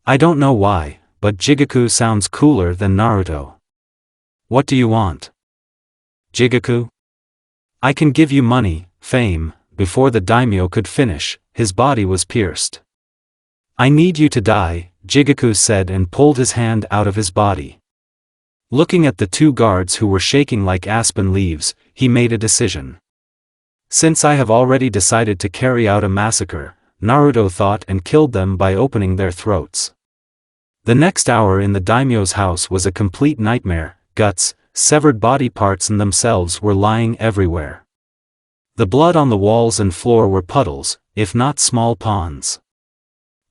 I don't know why, but Jigaku sounds cooler than Naruto. What do you want? Jigaku? I can give you money, fame. Before the daimyo could finish, his body was pierced. I need you to die, Jigaku said and pulled his hand out of his body. Looking at the 2 guards who were shaking like aspen leaves, he made a decision. Since I have already decided to carry out a massacre, Naruto thought, and killed them by opening their throats. The next hour in the daimyo's house was a complete nightmare. Guts, severed body parts and themselves were lying everywhere. The blood on the walls and floor were puddles, if not small ponds.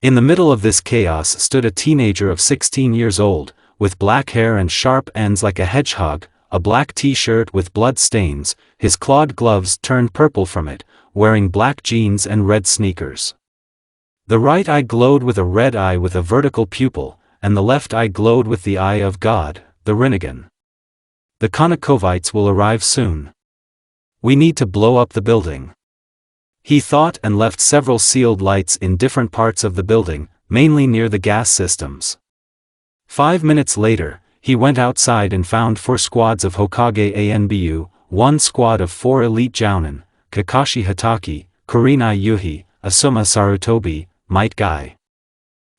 In the middle of this chaos stood a teenager of 16 years old, with black hair and sharp ends like a hedgehog, a black t-shirt with blood stains, his clawed gloves turned purple from it, wearing black jeans and red sneakers. The right eye glowed with a red eye with a vertical pupil, and the left eye glowed with the eye of God, the Rinnegan. The Konokovites will arrive soon. We need to blow up the building. He thought and left several sealed lights in different parts of the building, mainly near the gas systems. 5 minutes later, he went outside and found 4 squads of Hokage Anbu, 1 squad of 4 elite jounin, Kakashi Hatake, Kurenai Yuhi, Asuma Sarutobi, Might Guy.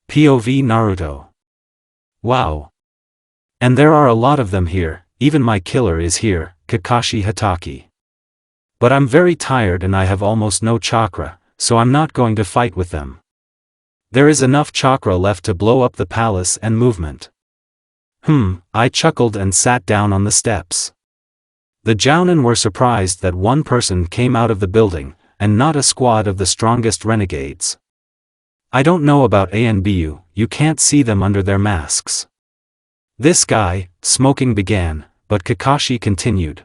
POV Naruto. Wow. And there are a lot of them here, even my killer is here, Kakashi Hatake. But I'm very tired and I have almost no chakra, so I'm not going to fight with them. There is enough chakra left to blow up the palace and movement. I chuckled and sat down on the steps. The jounin were surprised that 1 person came out of the building, and not a squad of the strongest renegades. I don't know about Anbu, you can't see them under their masks. This guy, smoking began, but Kakashi continued.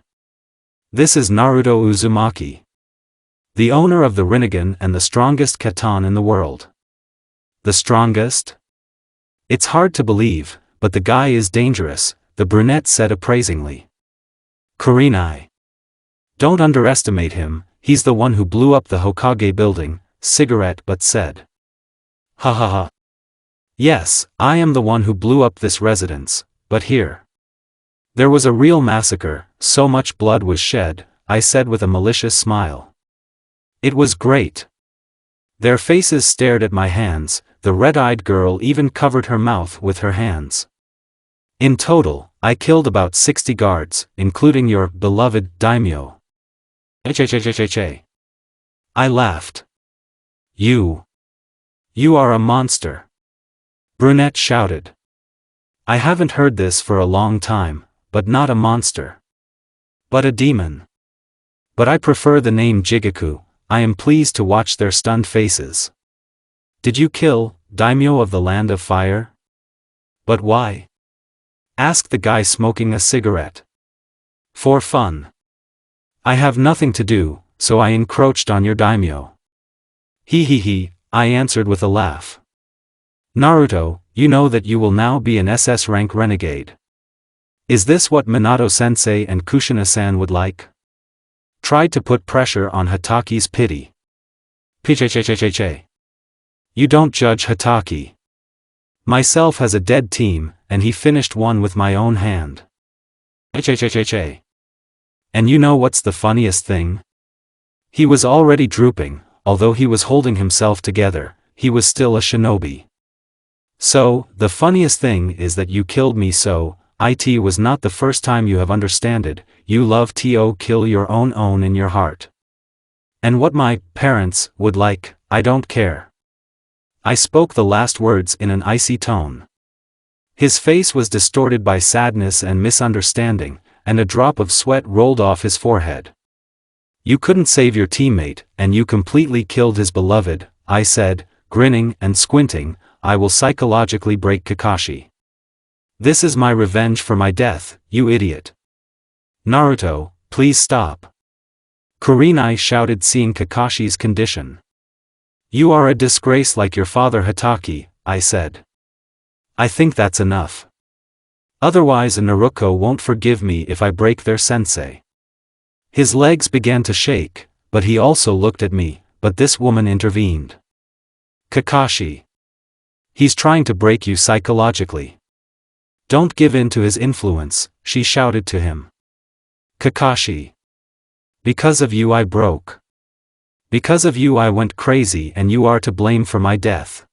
This is Naruto Uzumaki. The owner of the Rinnegan and the strongest katan in the world. The strongest? It's hard to believe, but the guy is dangerous, the brunette said appraisingly. Kurenai. Don't underestimate him, he's the one who blew up the Hokage building, cigarette but said. Ha ha ha. Yes, I am the one who blew up this residence, but here. There was a real massacre, so much blood was shed, I said with a malicious smile. It was great. Their faces stared at my hands, the red-eyed girl even covered her mouth with her hands. In total, I killed about 60 guards, including your beloved daimyo. I laughed. You are a monster. Brunette shouted. I haven't heard this for a long time, but not a monster. But a demon. But I prefer the name Jigaku, I am pleased to watch their stunned faces. Did you kill, daimyo of the land of fire? But why? Asked the guy smoking a cigarette. For fun. I have nothing to do, so I encroached on your daimyo. He, I answered with a laugh. Naruto, you know that you will now be an SS rank renegade. Is this what Minato-sensei and Kushina-san would like? Tried to put pressure on Hataki's pity. Piche. You don't judge Hataki. Myself has a dead team, and he finished one with my own hand. Piche. And you know what's the funniest thing? He was already drooping, although he was holding himself together, he was still a shinobi. So, the funniest thing is that you killed me, so it was not the first time you have understanded, you love to kill your own in your heart. And what my parents would like, I don't care. I spoke the last words in an icy tone. His face was distorted by sadness and misunderstanding, and a drop of sweat rolled off his forehead. You couldn't save your teammate, and you completely killed his beloved, I said, grinning and squinting. I will psychologically break Kakashi. This is my revenge for my death, you idiot. Naruto, please stop. Kurenai shouted, seeing Kakashi's condition. You are a disgrace like your father Hataki, I said. I think that's enough. Otherwise a Naruko won't forgive me if I break their sensei. His legs began to shake, but he also looked at me, but this woman intervened. Kakashi. He's trying to break you psychologically. Don't give in to his influence, she shouted to him. Kakashi. Because of you I broke. Because of you I went crazy and you are to blame for my death.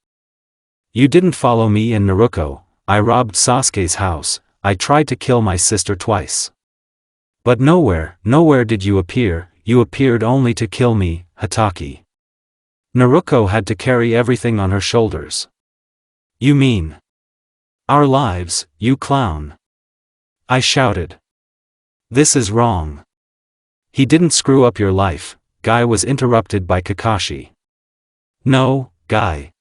You didn't follow me and Naruko, I robbed Sasuke's house, I tried to kill my sister twice. But nowhere did you appear, you appeared only to kill me, Hataki. Naruko had to carry everything on her shoulders. You mean our lives, you clown? I shouted. This is wrong. He didn't screw up your life, Guy was interrupted by Kakashi. No, Guy.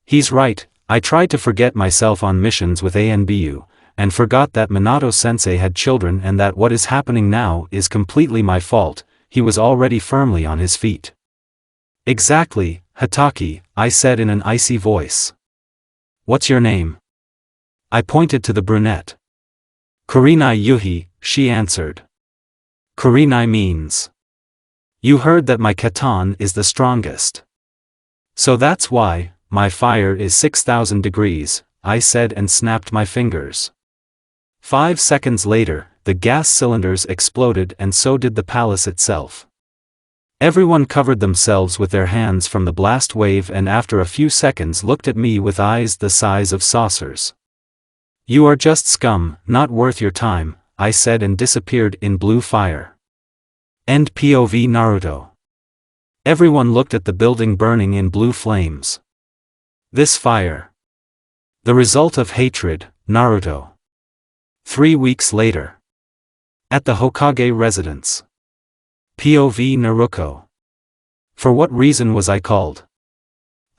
He's right, I tried to forget myself on missions with ANBU, and forgot that Minato-sensei had children and that what is happening now is completely my fault. He was already firmly on his feet. Exactly, Hataki, I said in an icy voice. What's your name? I pointed to the brunette. Kurenai Yuhi, she answered. Kurenai means. You heard that my katan is the strongest. So that's why, my fire is 6,000 degrees, I said and snapped my fingers. 5 seconds later, the gas cylinders exploded and so did the palace itself. Everyone covered themselves with their hands from the blast wave and after a few seconds looked at me with eyes the size of saucers. You are just scum, not worth your time, I said and disappeared in blue fire. End POV Naruto. Everyone looked at the building burning in blue flames. This fire. The result of hatred, Naruto. 3 weeks later. At the Hokage residence. POV Naruko. For what reason was I called?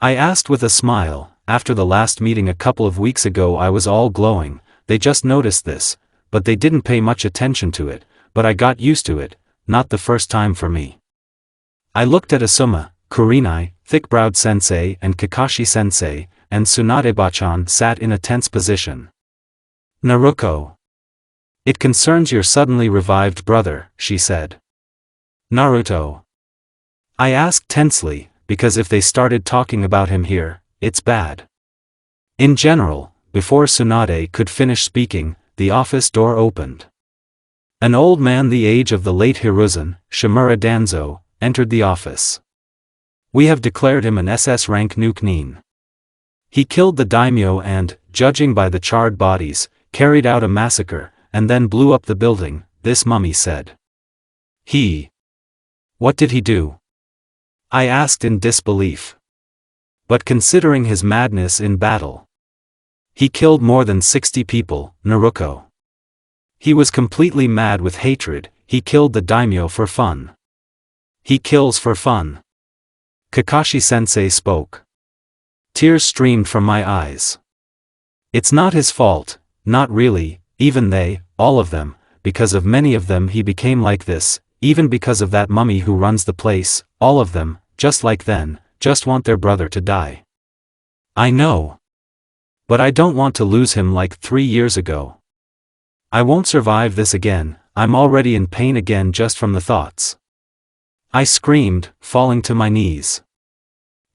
I asked with a smile. After the last meeting a couple of weeks ago I was all glowing, they just noticed this, but they didn't pay much attention to it, but I got used to it, not the first time for me. I looked at Asuma, Kurenai, thick-browed sensei and Kakashi sensei, and Tsunade-bachan sat in a tense position. Naruko. It concerns your suddenly revived brother, she said. Naruto. I asked tensely, because if they started talking about him here, it's bad. In general, before Tsunade could finish speaking, the office door opened. An old man the age of the late Hiruzen, Shimura Danzo, entered the office. We have declared him an SS rank nuke-nin. He killed the daimyo and, judging by the charred bodies, carried out a massacre, and then blew up the building, this mummy said. What did he do? I asked in disbelief. But considering his madness in battle. He killed more than 60 people, Naruko. He was completely mad with hatred, he killed the daimyo for fun. He kills for fun. Kakashi-sensei spoke. Tears streamed from my eyes. It's not his fault, not really, even they, all of them, because of many of them he became like this, even because of that mummy who runs the place, all of them, just like then, just want their brother to die. I know. But I don't want to lose him like 3 years ago. I won't survive this again, I'm already in pain again just from the thoughts. I screamed, falling to my knees.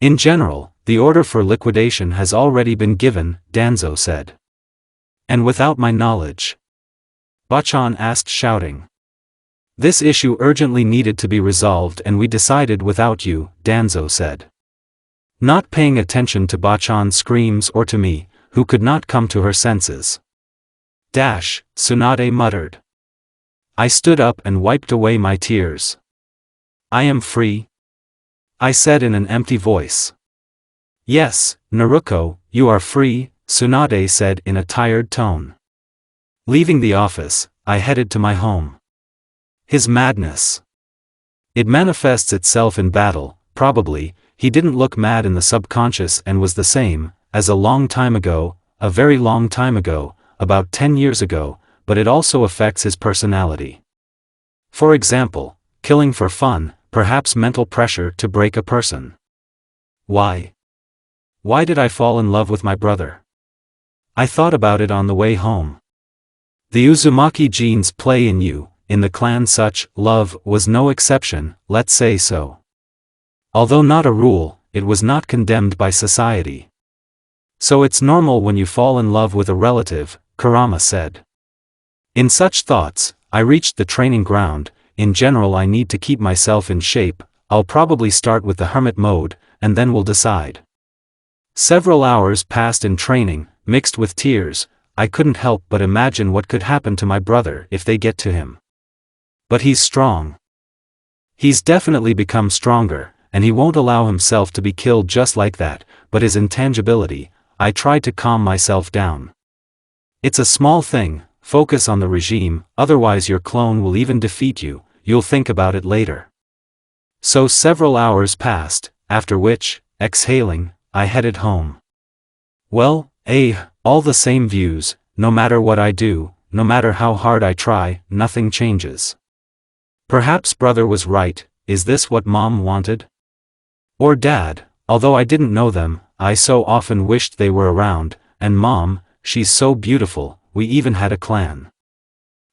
In general, the order for liquidation has already been given, Danzo said. And without my knowledge? Bachan asked, shouting. This issue urgently needed to be resolved and we decided without you, Danzo said. Not paying attention to Bachan's screams or to me, who could not come to her senses. Tsunade muttered. I stood up and wiped away my tears. I am free? I said in an empty voice. Yes, Naruko, you are free, Tsunade said in a tired tone. Leaving the office, I headed to my home. His madness. It manifests itself in battle, probably. He didn't look mad in the subconscious and was the same, as a long time ago, a very long time ago, about 10 years ago, but it also affects his personality. For example, killing for fun, perhaps mental pressure to break a person. Why? Why did I fall in love with my brother? I thought about it on the way home. The Uzumaki genes play in you, in the clan such love was no exception, let's say so. Although not a rule, it was not condemned by society. So it's normal when you fall in love with a relative, Kurama said. In such thoughts, I reached the training ground. In general I need to keep myself in shape, I'll probably start with the hermit mode, and then we'll decide. Several hours passed in training, mixed with tears. I couldn't help but imagine what could happen to my brother if they get to him. But he's strong. He's definitely become stronger, and he won't allow himself to be killed just like that, but his intangibility, I tried to calm myself down. It's a small thing, focus on the regime, otherwise your clone will even defeat you, you'll think about it later. So several hours passed, after which, exhaling, I headed home. Well, all the same views, no matter what I do, no matter how hard I try, nothing changes. Perhaps brother was right, is this what mom wanted? Or dad, although I didn't know them, I so often wished they were around, and mom, she's so beautiful, we even had a clan.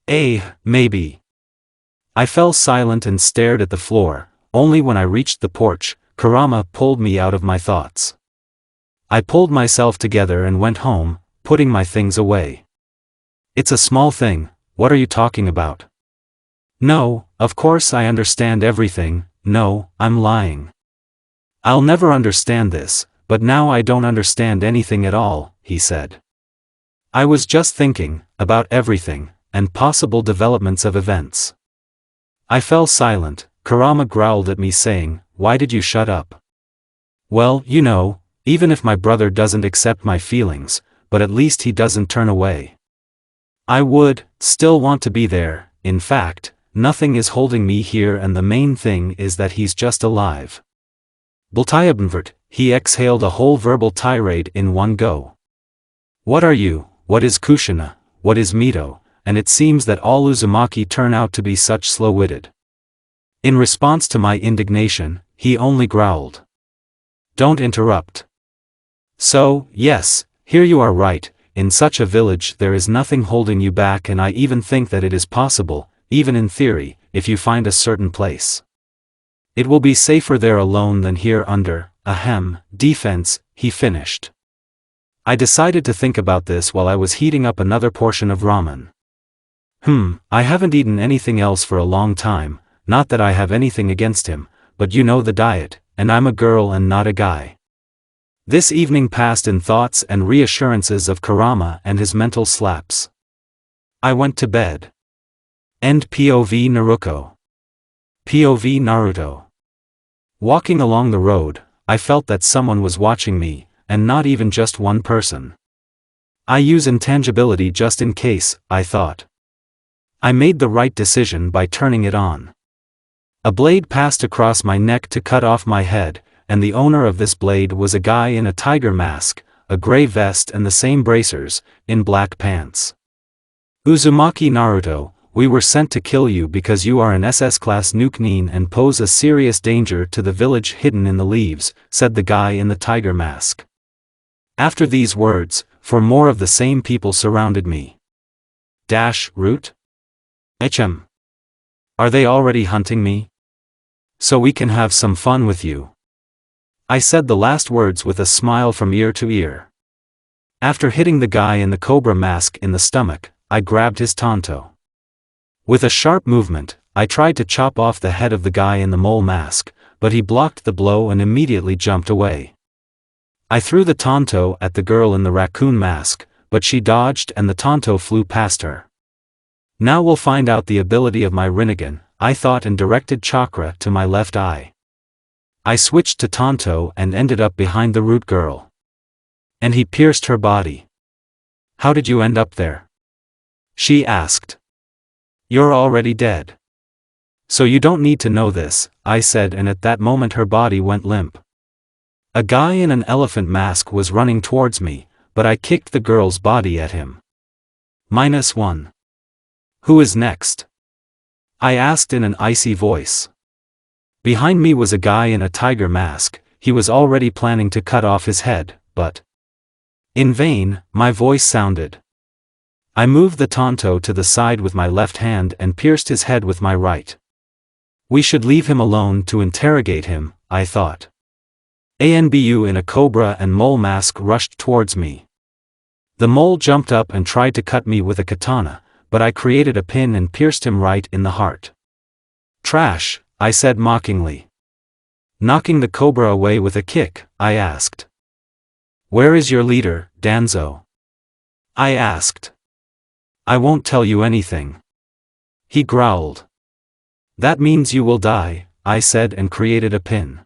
Maybe. I fell silent and stared at the floor, only when I reached the porch, Kurama pulled me out of my thoughts. I pulled myself together and went home, putting my things away. It's a small thing, what are you talking about? No, of course I understand everything, no, I'm lying. I'll never understand this, but now I don't understand anything at all, he said. I was just thinking, about everything, and possible developments of events. I fell silent. Kurama growled at me saying, why did you shut up? Well, you know, even if my brother doesn't accept my feelings, but at least he doesn't turn away. I would, still want to be there, in fact, nothing is holding me here and the main thing is that he's just alive. Bultayabnvert, he exhaled a whole verbal tirade in one go. What are you, what is Kushina, what is Mito, and it seems that all Uzumaki turn out to be such slow-witted. In response to my indignation, he only growled. Don't interrupt. So, yes, here you are right, in such a village there is nothing holding you back and I even think that it is possible, even in theory, if you find a certain place. It will be safer there alone than here under, defense, he finished. I decided to think about this while I was heating up another portion of ramen. I haven't eaten anything else for a long time, not that I have anything against him, but you know the diet, and I'm a girl and not a guy. This evening passed in thoughts and reassurances of Kurama and his mental slaps. I went to bed. End POV Naruko. POV Naruto. Walking along the road, I felt that someone was watching me, and not even just one person. I use intangibility just in case, I thought. I made the right decision by turning it on. A blade passed across my neck to cut off my head, and the owner of this blade was a guy in a tiger mask, a gray vest and the same bracers, in black pants. Uzumaki Naruto, we were sent to kill you because you are an SS-class nuke nin and pose a serious danger to the village hidden in the leaves, said the guy in the tiger mask. After these words, for more of the same people surrounded me. Root? HM. Are they already hunting me? So we can have some fun with you. I said the last words with a smile from ear to ear. After hitting the guy in the cobra mask in the stomach, I grabbed his tanto. With a sharp movement, I tried to chop off the head of the guy in the mole mask, but he blocked the blow and immediately jumped away. I threw the tanto at the girl in the raccoon mask, but she dodged and the tanto flew past her. Now we'll find out the ability of my Rinnegan, I thought, and directed chakra to my left eye. I switched to tanto and ended up behind the root girl. And he pierced her body. How did you end up there? She asked. You're already dead. So you don't need to know this, I said, and at that moment her body went limp. A guy in an elephant mask was running towards me, but I kicked the girl's body at him. -1. Who is next? I asked in an icy voice. Behind me was a guy in a tiger mask. He was already planning to cut off his head, but in vain, my voice sounded. I moved the tanto to the side with my left hand and pierced his head with my right. We should leave him alone to interrogate him, I thought. Anbu in a cobra and mole mask rushed towards me. The mole jumped up and tried to cut me with a katana, but I created a pin and pierced him right in the heart. Trash, I said mockingly. Knocking the cobra away with a kick, I asked. Where is your leader, Danzo? I asked. I won't tell you anything. He growled. That means you will die, I said, and created a pin.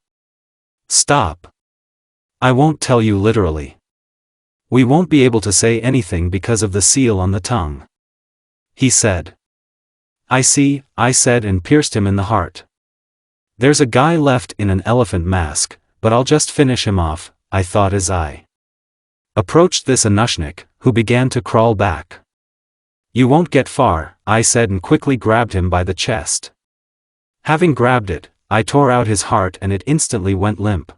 Stop. I won't tell you literally. We won't be able to say anything because of the seal on the tongue. He said. I see, I said, and pierced him in the heart. There's a guy left in an elephant mask, but I'll just finish him off, I thought as I approached this Anushnik, who began to crawl back. You won't get far, I said, and quickly grabbed him by the chest. Having grabbed it, I tore out his heart and it instantly went limp.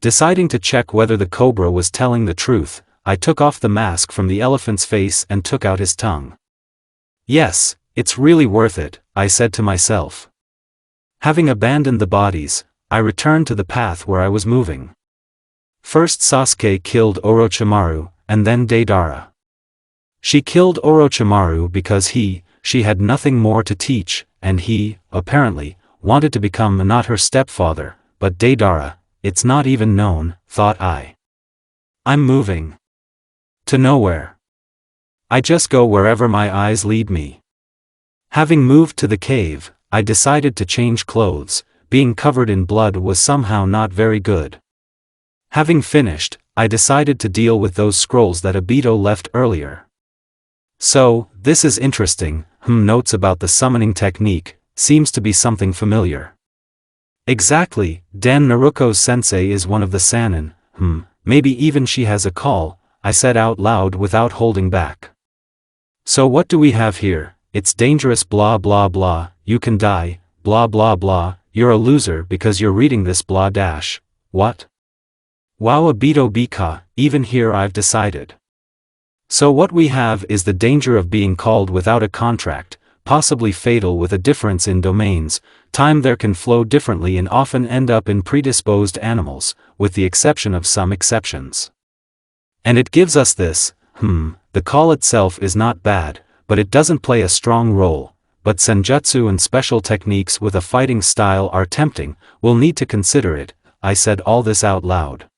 Deciding to check whether the cobra was telling the truth, I took off the mask from the elephant's face and took out his tongue. Yes, it's really worth it, I said to myself. Having abandoned the bodies, I returned to the path where I was moving. First Sasuke killed Orochimaru, and then Deidara. She killed Orochimaru because she had nothing more to teach, and he, apparently, wanted to become not her stepfather, but Deidara, it's not even known, thought I. I'm moving to nowhere. I just go wherever my eyes lead me. Having moved to the cave, I decided to change clothes. Being covered in blood was somehow not very good. Having finished, I decided to deal with those scrolls that Obito left earlier. So, this is interesting. Notes about the summoning technique, seems to be something familiar. Exactly, Dan Naruko's sensei is one of the Sannin. Maybe even she has a call, I said out loud without holding back. So what do we have here? It's dangerous blah blah blah, you can die, blah blah blah, you're a loser because you're reading this blah dash, what? Wow, Obito Bika, even here I've decided. So what we have is the danger of being called without a contract, possibly fatal with a difference in domains. Time there can flow differently and often end up in predisposed animals, with the exception of some exceptions. And it gives us this, the call itself is not bad, but it doesn't play a strong role, but senjutsu and special techniques with a fighting style are tempting, we'll need to consider it. I said all this out loud.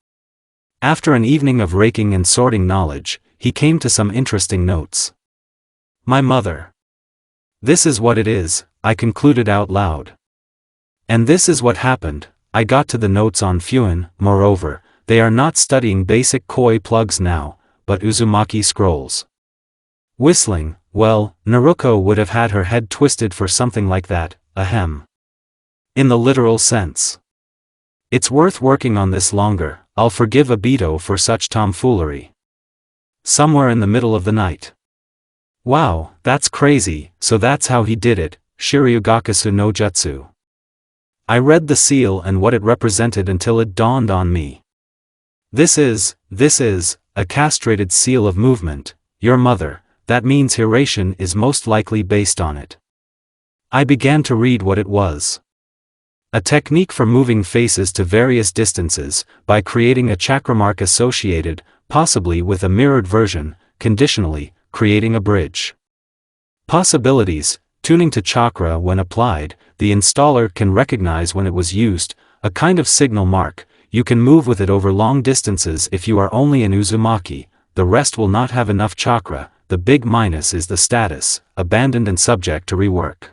After an evening of raking and sorting knowledge, he came to some interesting notes. My mother. This is what it is, I concluded out loud. And this is what happened. I got to the notes on Fuin. Moreover, they are not studying basic koi plugs now, but Uzumaki scrolls. Whistling, well, Naruko would have had her head twisted for something like that, ahem. In the literal sense. It's worth working on this longer, I'll forgive Obito for such tomfoolery. Somewhere in the middle of the night. Wow, that's crazy, so that's how he did it, Shiryugakusu no Jutsu. I read the seal and what it represented until it dawned on me. This is, a castrated seal of movement, your mother, that means Hiration is most likely based on it. I began to read what it was. A technique for moving faces to various distances, by creating a chakramark associated, possibly with a mirrored version, conditionally, creating a bridge. Possibilities: tuning to chakra when applied, the installer can recognize when it was used, a kind of signal mark, you can move with it over long distances if you are only an Uzumaki, the rest will not have enough chakra, the big minus is the status, abandoned and subject to rework.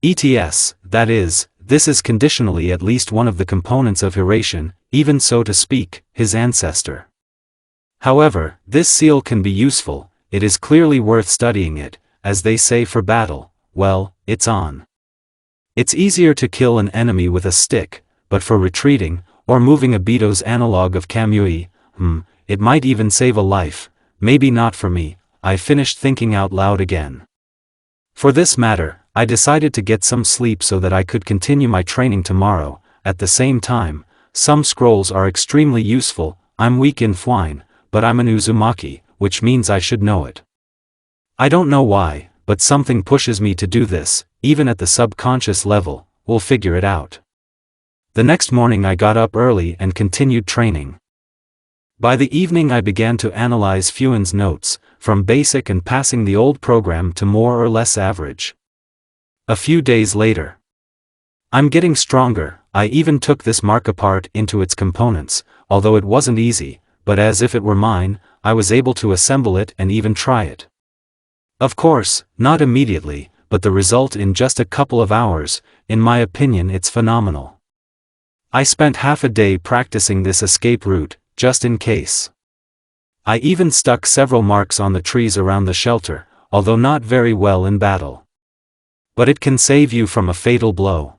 ETS, that is, this is conditionally at least one of the components of Hiration, even so to speak, his ancestor. However, this seal can be useful, it is clearly worth studying it, as they say for battle, well, it's on. It's easier to kill an enemy with a stick, but for retreating, or moving a Bito's analog of Kamui, it might even save a life, maybe not for me, I finished thinking out loud again. For this matter, I decided to get some sleep so that I could continue my training tomorrow. At the same time, some scrolls are extremely useful, I'm weak in fwine, but I'm an Uzumaki, which means I should know it. I don't know why, but something pushes me to do this, even at the subconscious level, we'll figure it out. The next morning I got up early and continued training. By the evening I began to analyze Fuin's notes, from basic and passing the old program to more or less average. A few days later. I'm getting stronger, I even took this mark apart into its components, although it wasn't easy, but as if it were mine, I was able to assemble it and even try it. Of course, not immediately, but the result in just a couple of hours, in my opinion it's phenomenal. I spent half a day practicing this escape route, just in case. I even stuck several marks on the trees around the shelter, although not very well in battle. But it can save you from a fatal blow.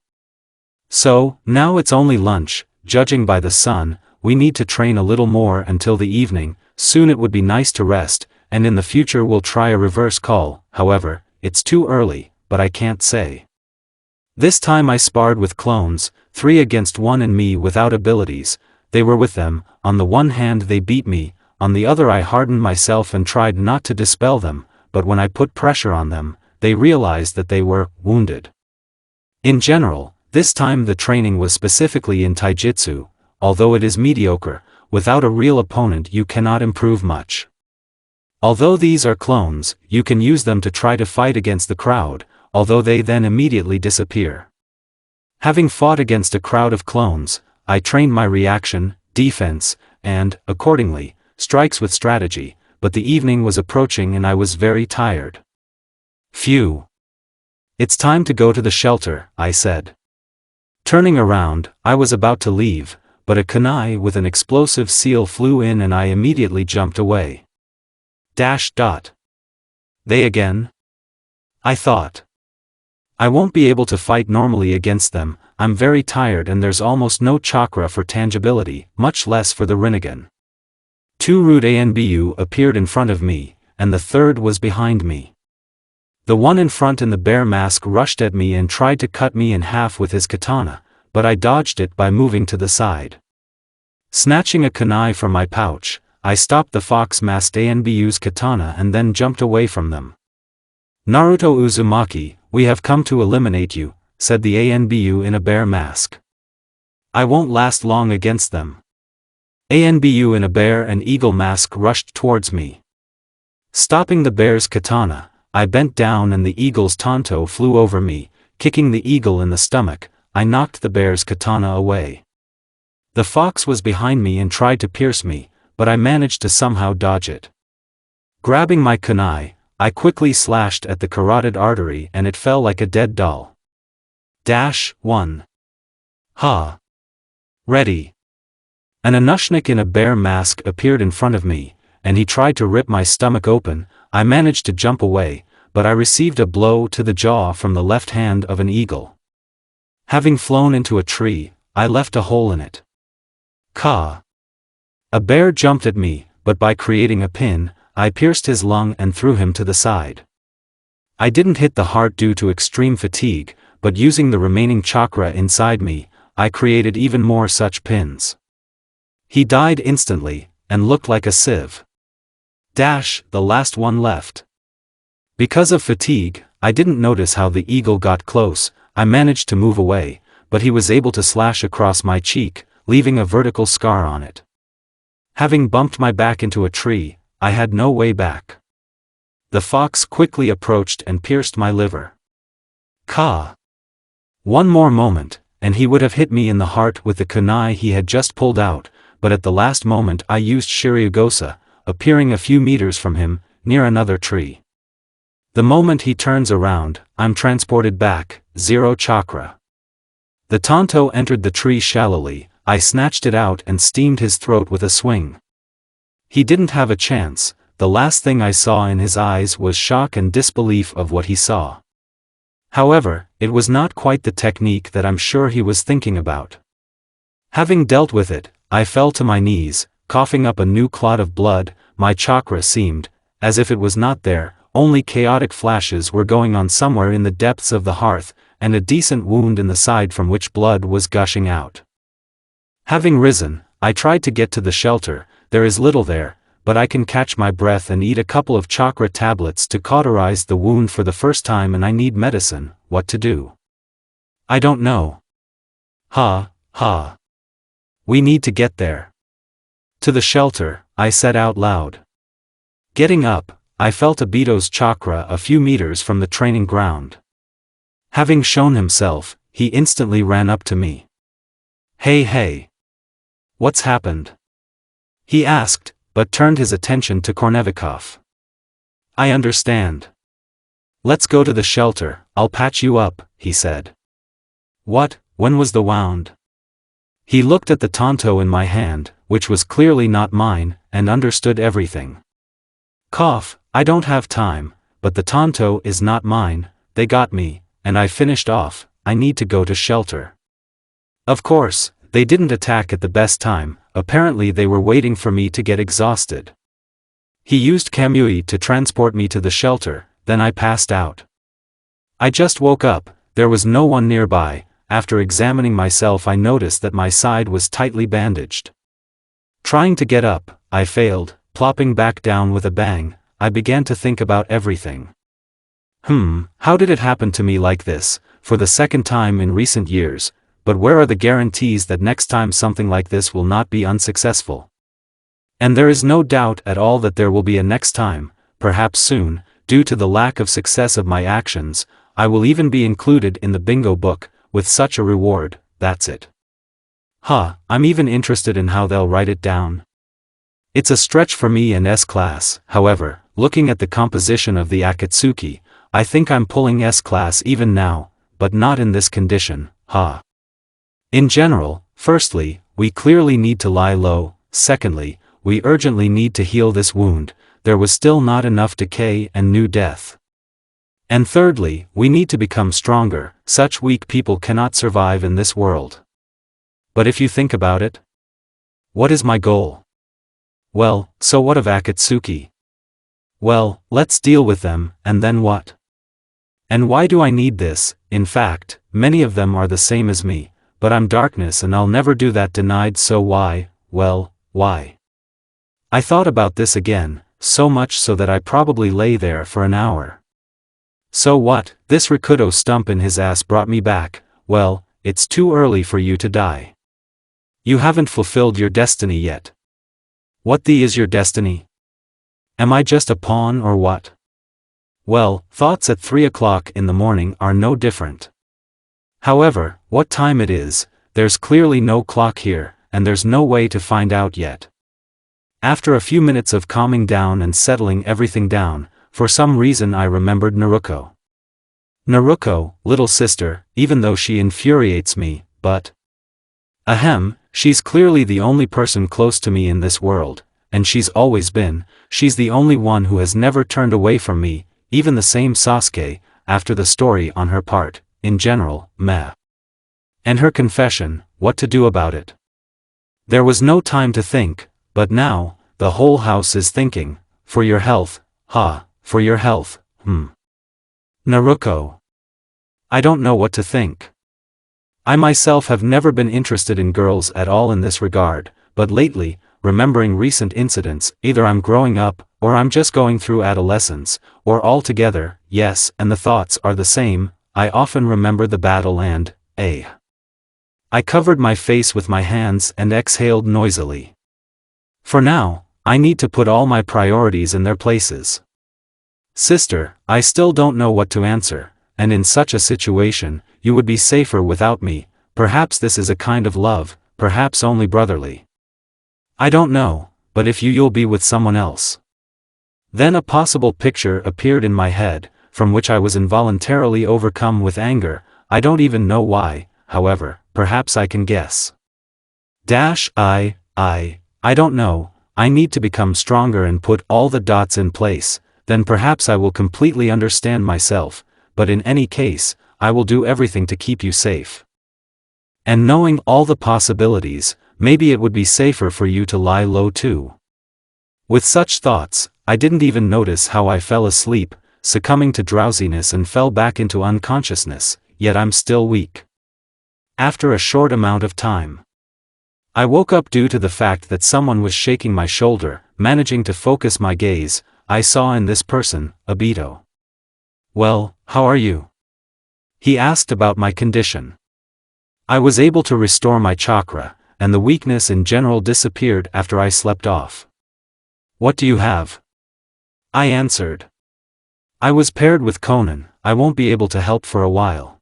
So, now it's only lunch, judging by the sun, we need to train a little more until the evening, soon it would be nice to rest, and in the future we'll try a reverse call, however, it's too early, but I can't say. This time I sparred with clones, 3 against 1 and me without abilities, they were with them, on the one hand they beat me, on the other I hardened myself and tried not to dispel them, but when I put pressure on them, they realized that they were wounded. In general, this time the training was specifically in taijutsu, although it is mediocre, without a real opponent you cannot improve much. Although these are clones, you can use them to try to fight against the crowd, although they then immediately disappear. Having fought against a crowd of clones, I trained my reaction, defense, and, accordingly, strikes with strategy, but the evening was approaching and I was very tired. Phew. It's time to go to the shelter, I said. Turning around, I was about to leave, but a kunai with an explosive seal flew in and I immediately jumped away. They again? I thought. I won't be able to fight normally against them, I'm very tired and there's almost no chakra for tangibility, much less for the Rinnegan. 2 rude Anbu appeared in front of me, and the third was behind me. The one in front in the bear mask rushed at me and tried to cut me in half with his katana, but I dodged it by moving to the side. Snatching a kunai from my pouch, I stopped the fox-masked Anbu's katana and then jumped away from them. Naruto Uzumaki, we have come to eliminate you, said the Anbu in a bear mask. I won't last long against them. Anbu in a bear and eagle mask rushed towards me. Stopping the bear's katana, I bent down and the eagle's tanto flew over me, kicking the eagle in the stomach, I knocked the bear's katana away. The fox was behind me and tried to pierce me, but I managed to somehow dodge it. Grabbing my kunai, I quickly slashed at the carotid artery and it fell like a dead doll. 1. Ha! Ready! An Anushnik in a bear mask appeared in front of me, and he tried to rip my stomach open. I managed to jump away, but I received a blow to the jaw from the left hand of an eagle. Having flown into a tree, I left a hole in it. Ka! A bear jumped at me, but by creating a pin, I pierced his lung and threw him to the side. I didn't hit the heart due to extreme fatigue, but using the remaining chakra inside me, I created even more such pins. He died instantly, and looked like a sieve. The last one left. Because of fatigue, I didn't notice how the eagle got close. I managed to move away, but he was able to slash across my cheek, leaving a vertical scar on it. Having bumped my back into a tree, I had no way back. The fox quickly approached and pierced my liver. One more moment, and he would have hit me in the heart with the kunai he had just pulled out, but at the last moment I used Shiriogosa, appearing a few meters from him, near another tree. The moment he turns around, I'm transported back, 0 chakra. The Tonto entered the tree shallowly. I snatched it out and steamed his throat with a swing. He didn't have a chance. The last thing I saw in his eyes was shock and disbelief of what he saw. However, it was not quite the technique that I'm sure he was thinking about. Having dealt with it, I fell to my knees, coughing up a new clot of blood. My chakra seemed as if it was not there, only chaotic flashes were going on somewhere in the depths of the hearth, and a decent wound in the side from which blood was gushing out. Having risen, I tried to get to the shelter. There is little there, but I can catch my breath and eat a couple of chakra tablets to cauterize the wound for the first time, and I need medicine. What to do? I don't know. We need to get there. To the shelter, I said out loud. Getting up, I felt Obito's chakra a few meters from the training ground. Having shown himself, he instantly ran up to me. Hey. What's happened? He asked, but turned his attention to Kornevikov. I understand. Let's go to the shelter, I'll patch you up, he said. What, when was the wound? He looked at the Tonto in my hand, which was clearly not mine, and understood everything. I don't have time, but the Tonto is not mine, they got me, and I finished off. I need to go to shelter. Of course, they didn't attack at the best time. Apparently they were waiting for me to get exhausted. He used Kamui to transport me to the shelter, then I passed out. I just woke up, there was no one nearby. After examining myself I noticed that my side was tightly bandaged. Trying to get up, I failed. Plopping back down with a bang, I began to think about everything. How did it happen to me like this, for the second time in recent years? But where are the guarantees that next time something like this will not be unsuccessful? And there is no doubt at all that there will be a next time, perhaps soon. Due to the lack of success of my actions, I will even be included in the bingo book, with such a reward. That's it. I'm even interested in how they'll write it down. It's a stretch for me in S-class, however, looking at the composition of the Akatsuki, I think I'm pulling S-class even now, but not in this condition. In general, firstly, we clearly need to lie low. Secondly, we urgently need to heal this wound. There was still not enough decay and new death. And thirdly, we need to become stronger. Such weak people cannot survive in this world. But if you think about it, what is my goal? Well, so what of Akatsuki? Well, let's deal with them, and then what? And why do I need this? In fact, many of them are the same as me, but I'm darkness and I'll never do that denied, so why? Well, why? I thought about this again, so much so that I probably lay there for an hour. So what? This Rikudo stump in his ass brought me back. Well, it's too early for you to die. You haven't fulfilled your destiny yet. What is your destiny? Am I just a pawn or what? Well, thoughts at 3 o'clock in the morning are no different. However, what time it is, there's clearly no clock here, and there's no way to find out yet. After a few minutes of calming down and settling everything down, for some reason I remembered Naruko. Naruko, little sister, even though she infuriates me, but she's clearly the only person close to me in this world, and she's always been. She's the only one who has never turned away from me, even the same Sasuke, after the story on her part, in general, meh. And her confession, what to do about it? There was no time to think, but now, the whole house is thinking. for your health, for your health, Naruko. I don't know what to think. I myself have never been interested in girls at all in this regard, but lately, remembering recent incidents, either I'm growing up, or I'm just going through adolescence, or all together, yes, and the thoughts are the same. I often remember the battle and, I covered my face with my hands and exhaled noisily. For now, I need to put all my priorities in their places. Sister, I still don't know what to answer, and in such a situation, you would be safer without me. Perhaps this is a kind of love, perhaps only brotherly. I don't know, but if you'll be with someone else. Then a possible picture appeared in my head, from which I was involuntarily overcome with anger. I don't even know why, however, perhaps I can guess. I don't know, I need to become stronger and put all the dots in place, then perhaps I will completely understand myself, but in any case, I will do everything to keep you safe. And knowing all the possibilities, maybe it would be safer for you to lie low too. With such thoughts, I didn't even notice how I fell asleep, succumbing to drowsiness and fell back into unconsciousness, yet I'm still weak. After a short amount of time, I woke up due to the fact that someone was shaking my shoulder. Managing to focus my gaze, I saw in this person, Obito. Well, how are you? He asked about my condition. I was able to restore my chakra, and the weakness in general disappeared after I slept off. What do you have? I answered. I was paired with Conan. I won't be able to help for a while.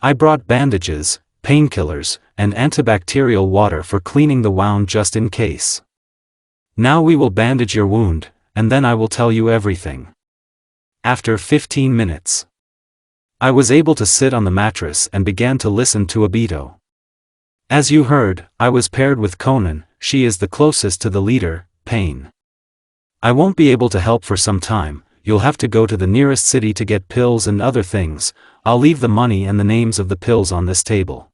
I brought bandages, painkillers, and antibacterial water for cleaning the wound just in case. Now we will bandage your wound, and then I will tell you everything. After 15 minutes, I was able to sit on the mattress and began to listen to Obito. As you heard, I was paired with Conan. She is the closest to the leader, Pain. I won't be able to help for some time. You'll have to go to the nearest city to get pills and other things. I'll leave the money and the names of the pills on this table.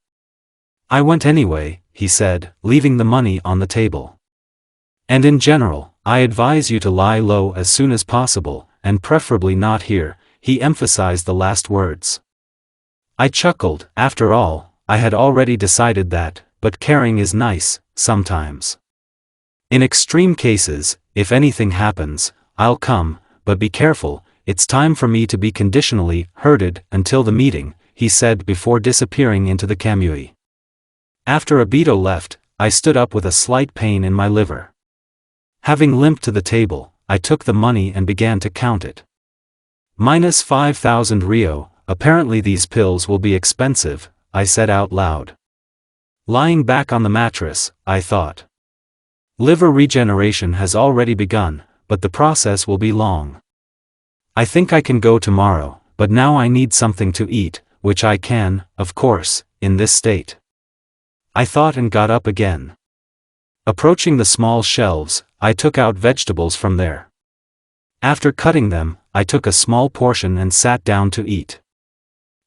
I went anyway, he said, leaving the money on the table. And in general, I advise you to lie low as soon as possible, and preferably not here. He emphasized the last words. I chuckled. After all, I had already decided that, but caring is nice, sometimes. In extreme cases, if anything happens, I'll come, but be careful, it's time for me to be conditionally herded until the meeting, he said before disappearing into the kamui. After Obito left, I stood up with a slight pain in my liver. Having limped to the table, I took the money and began to count it. -5,000 Rio, apparently these pills will be expensive, I said out loud. Lying back on the mattress, I thought. Liver regeneration has already begun, but the process will be long. I think I can go tomorrow, but now I need something to eat, which I can, of course, in this state. I thought and got up again. Approaching the small shelves, I took out vegetables from there. After cutting them, I took a small portion and sat down to eat.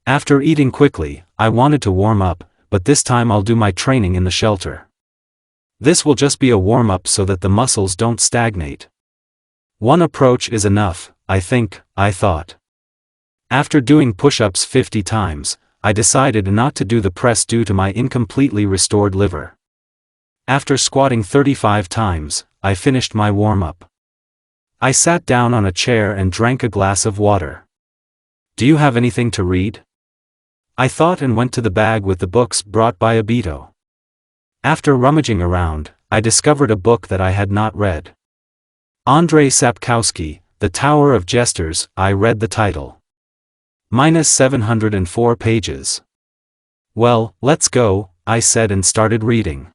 After eating quickly, I wanted to warm up, but this time I'll do my training in the shelter. This will just be a warm-up so that the muscles don't stagnate. One approach is enough, I think, I thought. After doing push-ups 50 times, I decided not to do the press due to my incompletely restored liver. After squatting 35 times, I finished my warm-up. I sat down on a chair and drank a glass of water. Do you have anything to read? I thought and went to the bag with the books brought by Obito. After rummaging around, I discovered a book that I had not read. Andrzej Sapkowski, The Tower of Jesters. I read the title. -704 pages. Well, let's go, I said and started reading.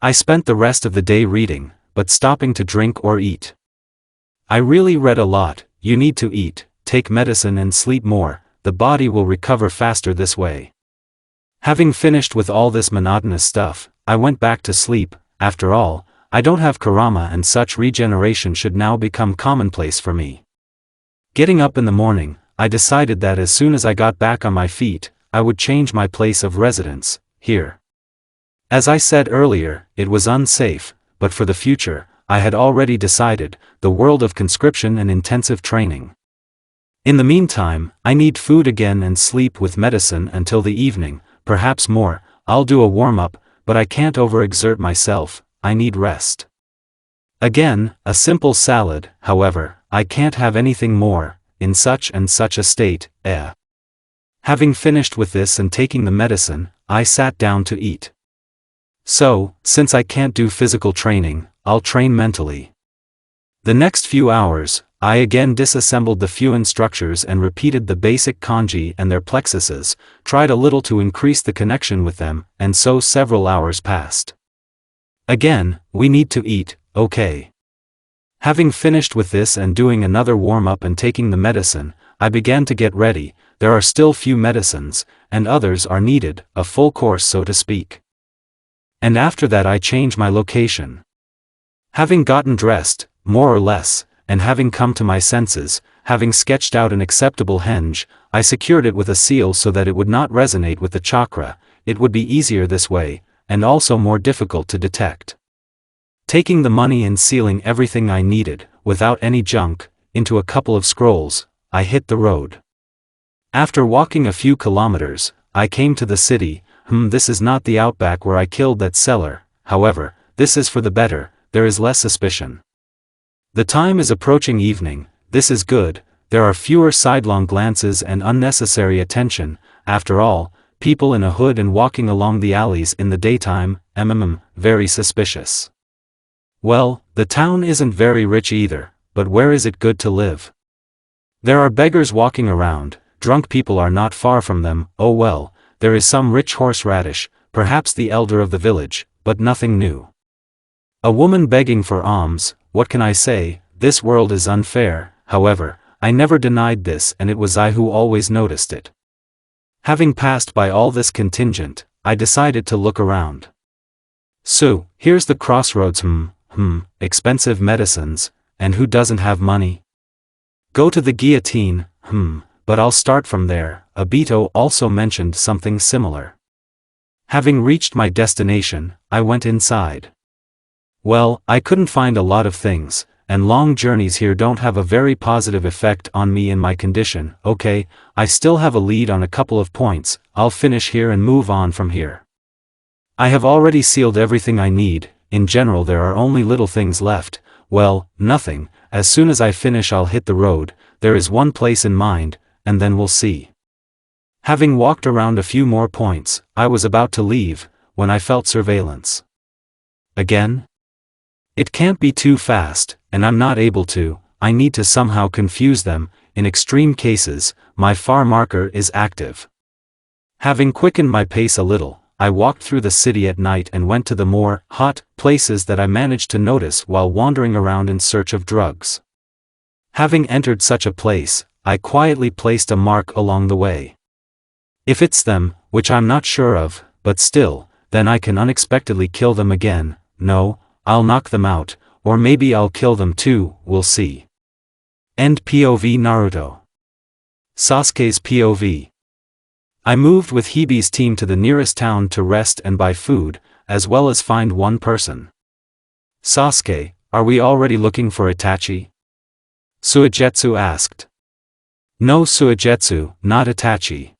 I spent the rest of the day reading, but stopping to drink or eat. I really read a lot. You need to eat, take medicine and sleep more, the body will recover faster this way. Having finished with all this monotonous stuff, I went back to sleep. After all, I don't have kurama and such regeneration should now become commonplace for me. Getting up in the morning, I decided that as soon as I got back on my feet, I would change my place of residence, here. As I said earlier, it was unsafe, but for the future, I had already decided, the world of conscription and intensive training. In the meantime, I need food again and sleep with medicine until the evening, perhaps more. I'll do a warm-up, but I can't overexert myself, I need rest. Again, a simple salad, however, I can't have anything more, in such and such a state, Having finished with this and taking the medicine, I sat down to eat. So, since I can't do physical training, I'll train mentally. The next few hours, I again disassembled the Fuin structures and repeated the basic kanji and their plexuses, tried a little to increase the connection with them, and so several hours passed. Again, we need to eat, okay. Having finished with this and doing another warm-up and taking the medicine, I began to get ready. There are still few medicines, and others are needed, a full course so to speak. And after that I change my location. Having gotten dressed, more or less, and having come to my senses, having sketched out an acceptable henge, I secured it with a seal so that it would not resonate with the chakra. It would be easier this way, and also more difficult to detect. Taking the money and sealing everything I needed, without any junk, into a couple of scrolls, I hit the road. After walking a few kilometers, I came to the city. This is not the outback where I killed that seller, however, this is for the better, there is less suspicion. The time is approaching evening, this is good, there are fewer sidelong glances and unnecessary attention. After all, people in a hood and walking along the alleys in the daytime, very suspicious. Well, the town isn't very rich either, but where is it good to live? There are beggars walking around, drunk people are not far from them. Oh well, there is some rich horseradish, perhaps the elder of the village, but nothing new. A woman begging for alms, what can I say, this world is unfair. However, I never denied this and it was I who always noticed it. Having passed by all this contingent, I decided to look around. So, here's the crossroads. Expensive medicines, and who doesn't have money? Go to the guillotine, but I'll start from there. Obito also mentioned something similar. Having reached my destination, I went inside. Well, I couldn't find a lot of things, and long journeys here don't have a very positive effect on me in my condition. Okay, I still have a lead on a couple of points, I'll finish here and move on from here. I have already sealed everything I need, in general there are only little things left, well, nothing, as soon as I finish I'll hit the road, there is one place in mind, and then we'll see. Having walked around a few more points, I was about to leave, when I felt surveillance. Again? It can't be too fast, and I'm not able to, I need to somehow confuse them. In extreme cases, my far marker is active. Having quickened my pace a little, I walked through the city at night and went to the more hot places that I managed to notice while wandering around in search of drugs. Having entered such a place, I quietly placed a mark along the way. If it's them, which I'm not sure of, but still, then I can unexpectedly kill them again. No, I'll knock them out, or maybe I'll kill them too, we'll see. End POV Naruto. Sasuke's POV. I moved with Hibi's team to the nearest town to rest and buy food, as well as find one person. Sasuke, are we already looking for Itachi? Suigetsu asked. No Suigetsu, not Itachi.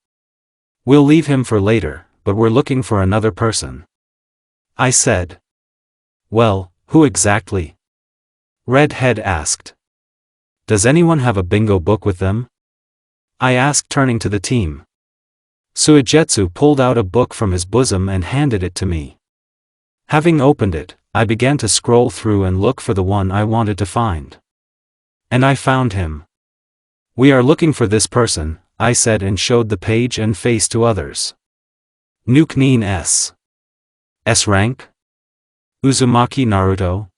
We'll leave him for later, but we're looking for another person. I said. Well, who exactly? Redhead asked. Does anyone have a bingo book with them? I asked turning to the team. Suigetsu pulled out a book from his bosom and handed it to me. Having opened it, I began to scroll through and look for the one I wanted to find. And I found him. We are looking for this person, I said and showed the page and face to others. Nuke S. S rank? Uzumaki Naruto?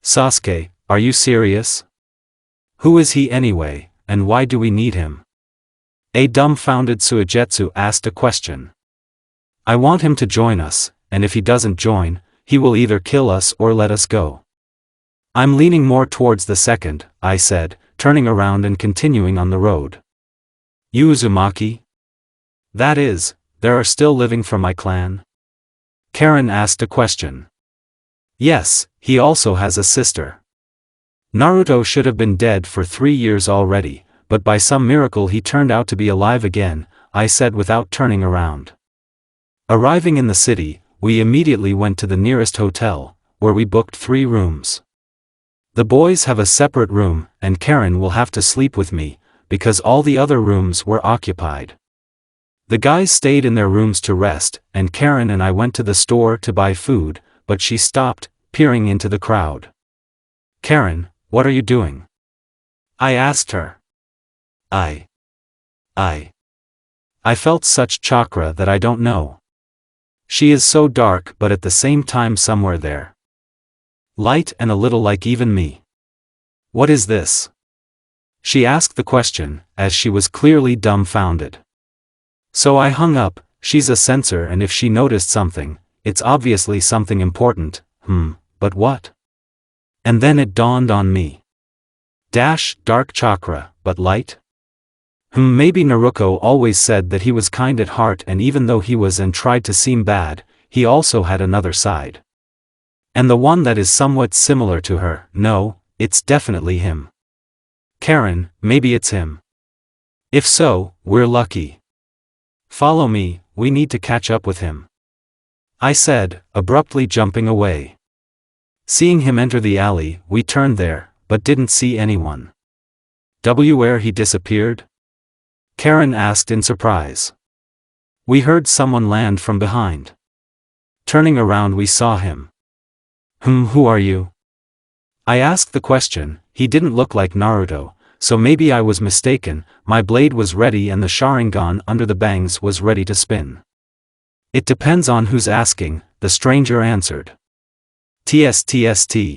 Sasuke, are you serious? Who is he anyway, and why do we need him? A dumbfounded Suigetsu asked a question. I want him to join us, and if he doesn't join, he will either kill us or let us go. I'm leaning more towards the second, I said, turning around and continuing on the road. You Uzumaki? That is, there are still living from my clan? Karen asked a question. Yes, he also has a sister. Naruto should have been dead for 3 years already, but by some miracle he turned out to be alive again, I said without turning around. Arriving in the city, we immediately went to the nearest hotel, where we booked 3 rooms. The boys have a separate room, and Karen will have to sleep with me, because all the other rooms were occupied. The guys stayed in their rooms to rest, and Karen and I went to the store to buy food, but she stopped, peering into the crowd. "Karen, what are you doing?" I asked her. I felt such chakra that I don't know. She is so dark but at the same time somewhere there. Light and a little like even me. "What is this?" She asked the question, as she was clearly dumbfounded. So I hung up. She's a censor and if she noticed something, it's obviously something important. But what? And then it dawned on me. Dark chakra, but light? Maybe Naruko always said that he was kind at heart and even though he was and tried to seem bad, he also had another side. And the one that is somewhat similar to her. No, it's definitely him. Karen, maybe it's him. If so, we're lucky. Follow me, we need to catch up with him, I said, abruptly jumping away. Seeing him enter the alley, we turned there, but didn't see anyone. Where he disappeared? Karen asked in surprise. We heard someone land from behind. Turning around we saw him. Who are you? I asked the question. He didn't look like Naruto, so maybe I was mistaken. My blade was ready and the Sharingan under the bangs was ready to spin. It depends on who's asking, the stranger answered. Sasuke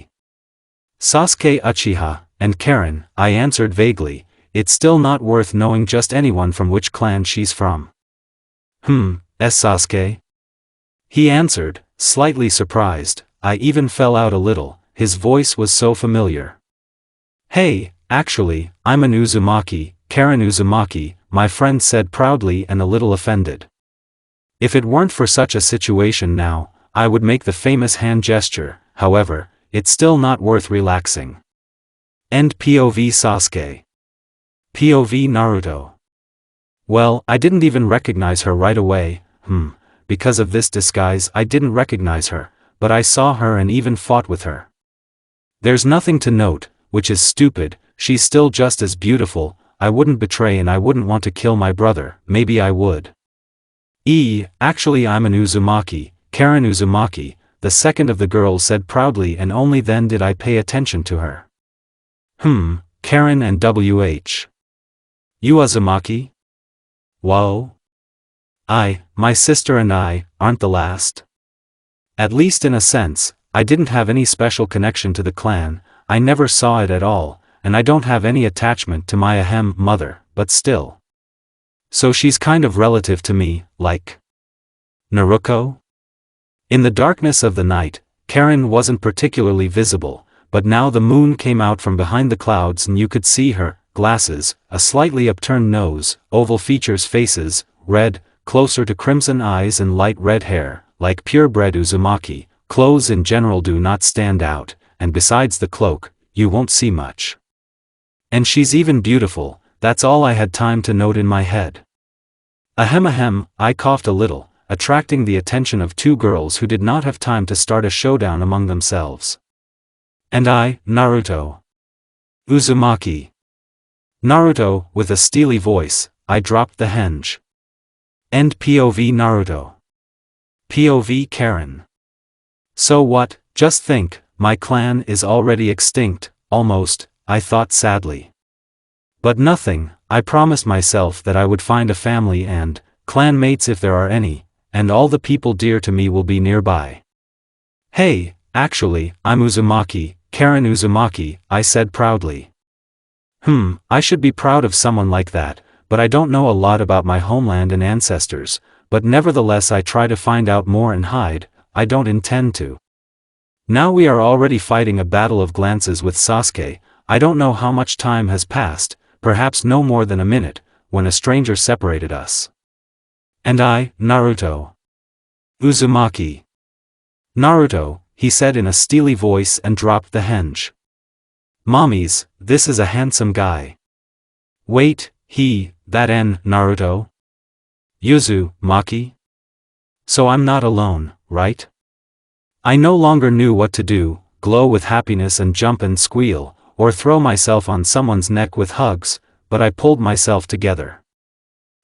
Uchiha, and Karen, I answered vaguely. It's still not worth knowing just anyone from which clan she's from. Sasuke? He answered, slightly surprised. I even fell out a little, his voice was so familiar. Hey, actually, I'm an Uzumaki, Karen Uzumaki, my friend said proudly and a little offended. If it weren't for such a situation now, I would make the famous hand gesture, however, it's still not worth relaxing. End POV Sasuke. POV Naruto. Well, I didn't even recognize her right away. Because of this disguise I didn't recognize her, but I saw her and even fought with her. There's nothing to note, which is stupid, she's still just as beautiful. I wouldn't betray and I wouldn't want to kill my brother, maybe I would. Actually I'm an Uzumaki, Karen Uzumaki, the second of the girls said proudly and only then did I pay attention to her. Karen and WH. You Uzumaki? Whoa. My sister and I, aren't the last? At least in a sense, I didn't have any special connection to the clan, I never saw it at all, and I don't have any attachment to my mother, but still. So she's kind of relative to me, like Naruko? In the darkness of the night, Karen wasn't particularly visible, but now the moon came out from behind the clouds and you could see her, glasses, a slightly upturned nose, oval features faces, red, closer to crimson eyes and light red hair, like purebred Uzumaki. Clothes in general do not stand out, and besides the cloak, you won't see much. And she's even beautiful, that's all I had time to note in my head. I coughed a little, attracting the attention of 2 girls who did not have time to start a showdown among themselves. And I, Naruto. Uzumaki. Naruto, with a steely voice, I dropped the henge. End POV Naruto. POV Karen. So what, just think, my clan is already extinct, almost, I thought sadly. But nothing, I promised myself that I would find a family and, clan mates if there are any, and all the people dear to me will be nearby. Hey, actually, I'm Uzumaki, Karen Uzumaki, I said proudly. I should be proud of someone like that, but I don't know a lot about my homeland and ancestors, but nevertheless I try to find out more and hide. I don't intend to. Now we are already fighting a battle of glances with Sasuke. I don't know how much time has passed, perhaps no more than a minute, when a stranger separated us. And I, Naruto. Uzumaki. Naruto, he said in a steely voice and dropped the henge. Mommies, this is a handsome guy. Wait, that Naruto? Yuzu, Maki? So I'm not alone, right? I no longer knew what to do, glow with happiness and jump and squeal, or throw myself on someone's neck with hugs, but I pulled myself together.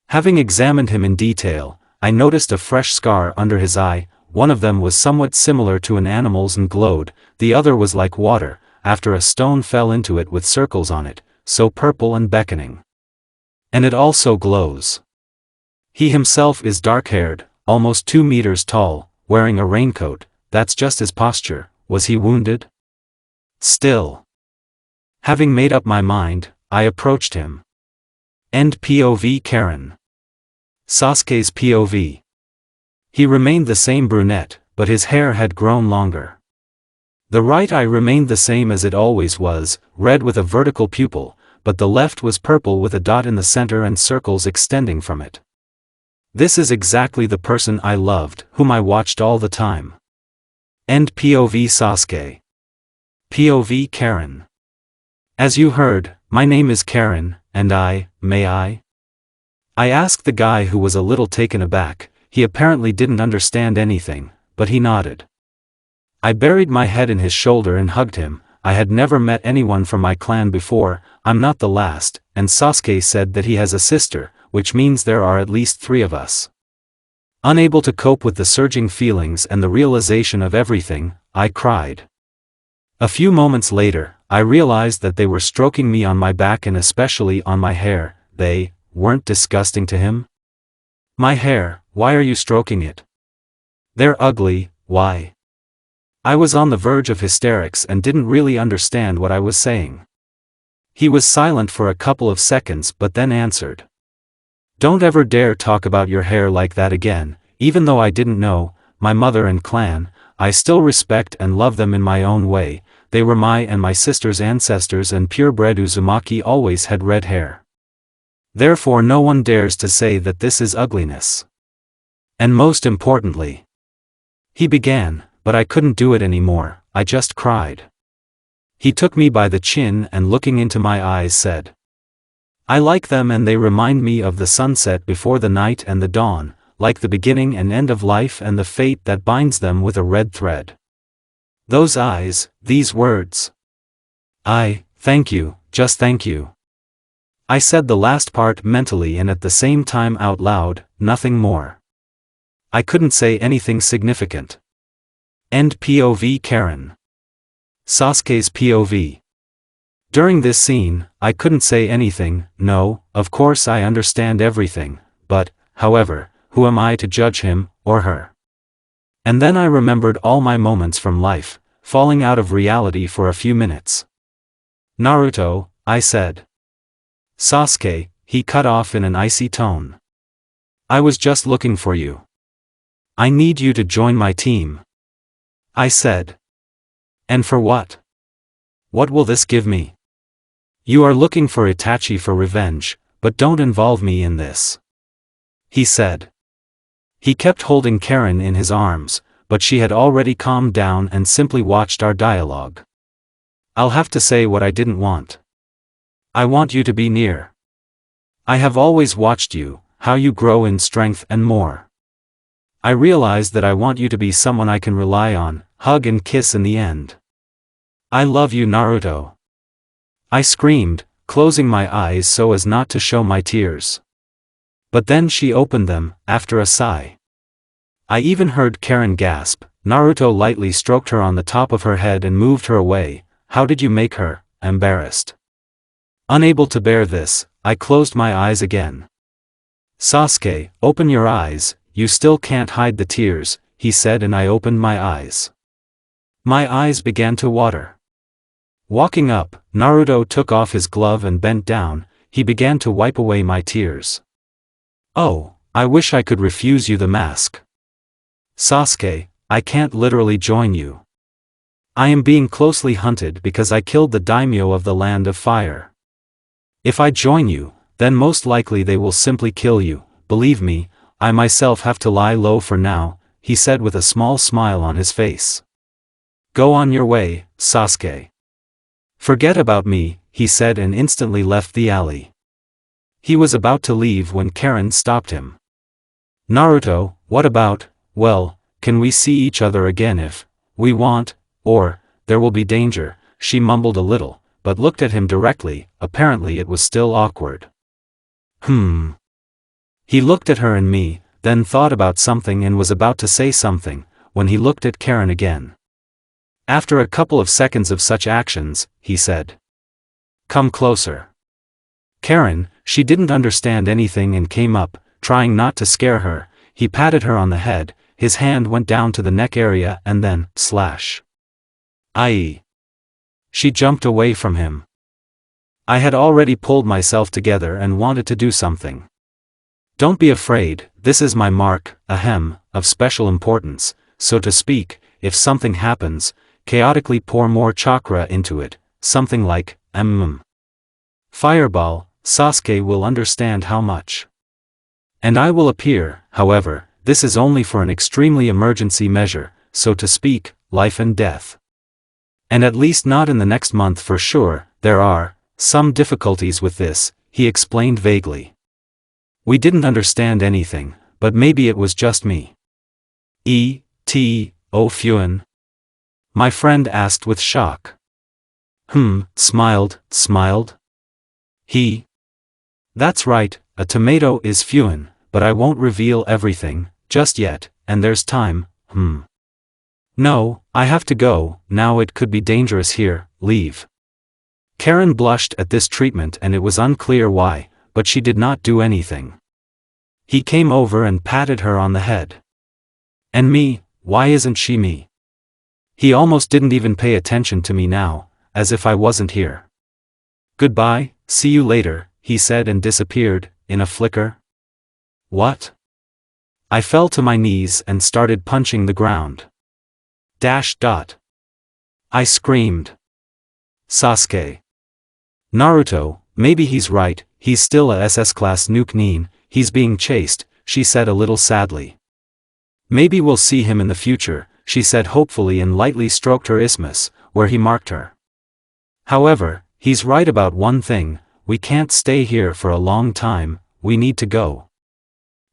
Having examined him in detail, I noticed a fresh scar under his eye. One of them was somewhat similar to an animal's and glowed, the other was like water, after a stone fell into it with circles on it, so purple and beckoning. And it also glows. He himself is dark-haired, almost 2 meters tall, wearing a raincoat. That's just his posture. Was he wounded? Still. Having made up my mind, I approached him. End POV Karen. Sasuke's POV. He remained the same brunette, but his hair had grown longer. The right eye remained the same as it always was, red with a vertical pupil, but the left was purple with a dot in the center and circles extending from it. This is exactly the person I loved, whom I watched all the time. End POV Sasuke. POV Karen. As you heard, my name is Karen, and may I? I asked the guy who was a little taken aback. He apparently didn't understand anything, but he nodded. I buried my head in his shoulder and hugged him. I had never met anyone from my clan before, I'm not the last, and Sasuke said that he has a sister, which means there are at least 3 of us. Unable to cope with the surging feelings and the realization of everything, I cried. A few moments later, I realized that they were stroking me on my back and especially on my hair. They weren't disgusting to him? My hair, why are you stroking it? They're ugly, why? I was on the verge of hysterics and didn't really understand what I was saying. He was silent for a couple of seconds but then answered. Don't ever dare talk about your hair like that again. Even though I didn't know my mother and clan, I still respect and love them in my own way. They were my and my sister's ancestors, and purebred Uzumaki always had red hair. Therefore no one dares to say that this is ugliness. And most importantly, he began, but I couldn't do it anymore. I just cried. He took me by the chin and looking into my eyes said, I like them and they remind me of the sunset before the night and the dawn, like the beginning and end of life and the fate that binds them with a red thread. Those eyes, these words. Thank you, just thank you. I said the last part mentally and at the same time out loud, nothing more. I couldn't say anything significant. End POV Karen. Sasuke's POV. During this scene, I couldn't say anything. No, of course I understand everything, but, however, who am I to judge him, or her? And then I remembered all my moments from life, falling out of reality for a few minutes. Naruto, I said. Sasuke, he cut off in an icy tone. I was just looking for you. I need you to join my team. I said. And for what? What will this give me? You are looking for Itachi for revenge, but don't involve me in this. He said. He kept holding Karen in his arms, but she had already calmed down and simply watched our dialogue. I'll have to say what I didn't want. I want you to be near. I have always watched you, how you grow in strength and more. I realize that I want you to be someone I can rely on, hug and kiss in the end. I love you, Naruto. I screamed, closing my eyes so as not to show my tears. But then she opened them, after a sigh. I even heard Karen gasp. Naruto lightly stroked her on the top of her head and moved her away. How did you make her? Embarrassed. Unable to bear this, I closed my eyes again. Sasuke, open your eyes, you still can't hide the tears, he said, and I opened my eyes. My eyes began to water. Walking up, Naruto took off his glove and bent down. He began to wipe away my tears. Oh, I wish I could refuse you the mask. Sasuke, I can't literally join you. I am being closely hunted because I killed the daimyo of the Land of Fire. If I join you, then most likely they will simply kill you. Believe me, I myself have to lie low for now, he said with a small smile on his face. Go on your way, Sasuke. Forget about me, he said and instantly left the alley. He was about to leave when Karen stopped him. Naruto, what about, well, can we see each other again if we want, or, there will be danger, she mumbled a little, but looked at him directly, apparently it was still awkward. He looked at her and me, then thought about something and was about to say something, when he looked at Karen again. After a couple of seconds of such actions, he said, "Come closer." Karen, she didn't understand anything and came up, trying not to scare her. He patted her on the head, his hand went down to the neck area and then, Aye. She jumped away from him. I had already pulled myself together and wanted to do something. Don't be afraid, this is my mark, Ahem, of special importance, so to speak, if something happens, chaotically pour more chakra into it, something like, Fireball, Sasuke will understand how much. And I will appear, however, this is only for an extremely emergency measure, so to speak, life and death. And at least not in the next month for sure, there are some difficulties with this, he explained vaguely. We didn't understand anything, but maybe it was just me. Fuan? My friend asked with shock. Smiled. That's right, a tomato is Fuan, but I won't reveal everything, just yet, and there's time, No, I have to go, now it could be dangerous here, leave. Karen blushed at this treatment and it was unclear why, but she did not do anything. He came over and patted her on the head. And me, why isn't she me? He almost didn't even pay attention to me now, as if I wasn't here. Goodbye, see you later, he said and disappeared, in a flicker. What? I fell to my knees and started punching the ground. I screamed. Sasuke. Naruto, maybe he's right, he's still a SS-class nuke nin, he's being chased, she said a little sadly. Maybe we'll see him in the future, she said hopefully and lightly stroked her isthmus, where he marked her. However, he's right about one thing, we can't stay here for a long time, we need to go.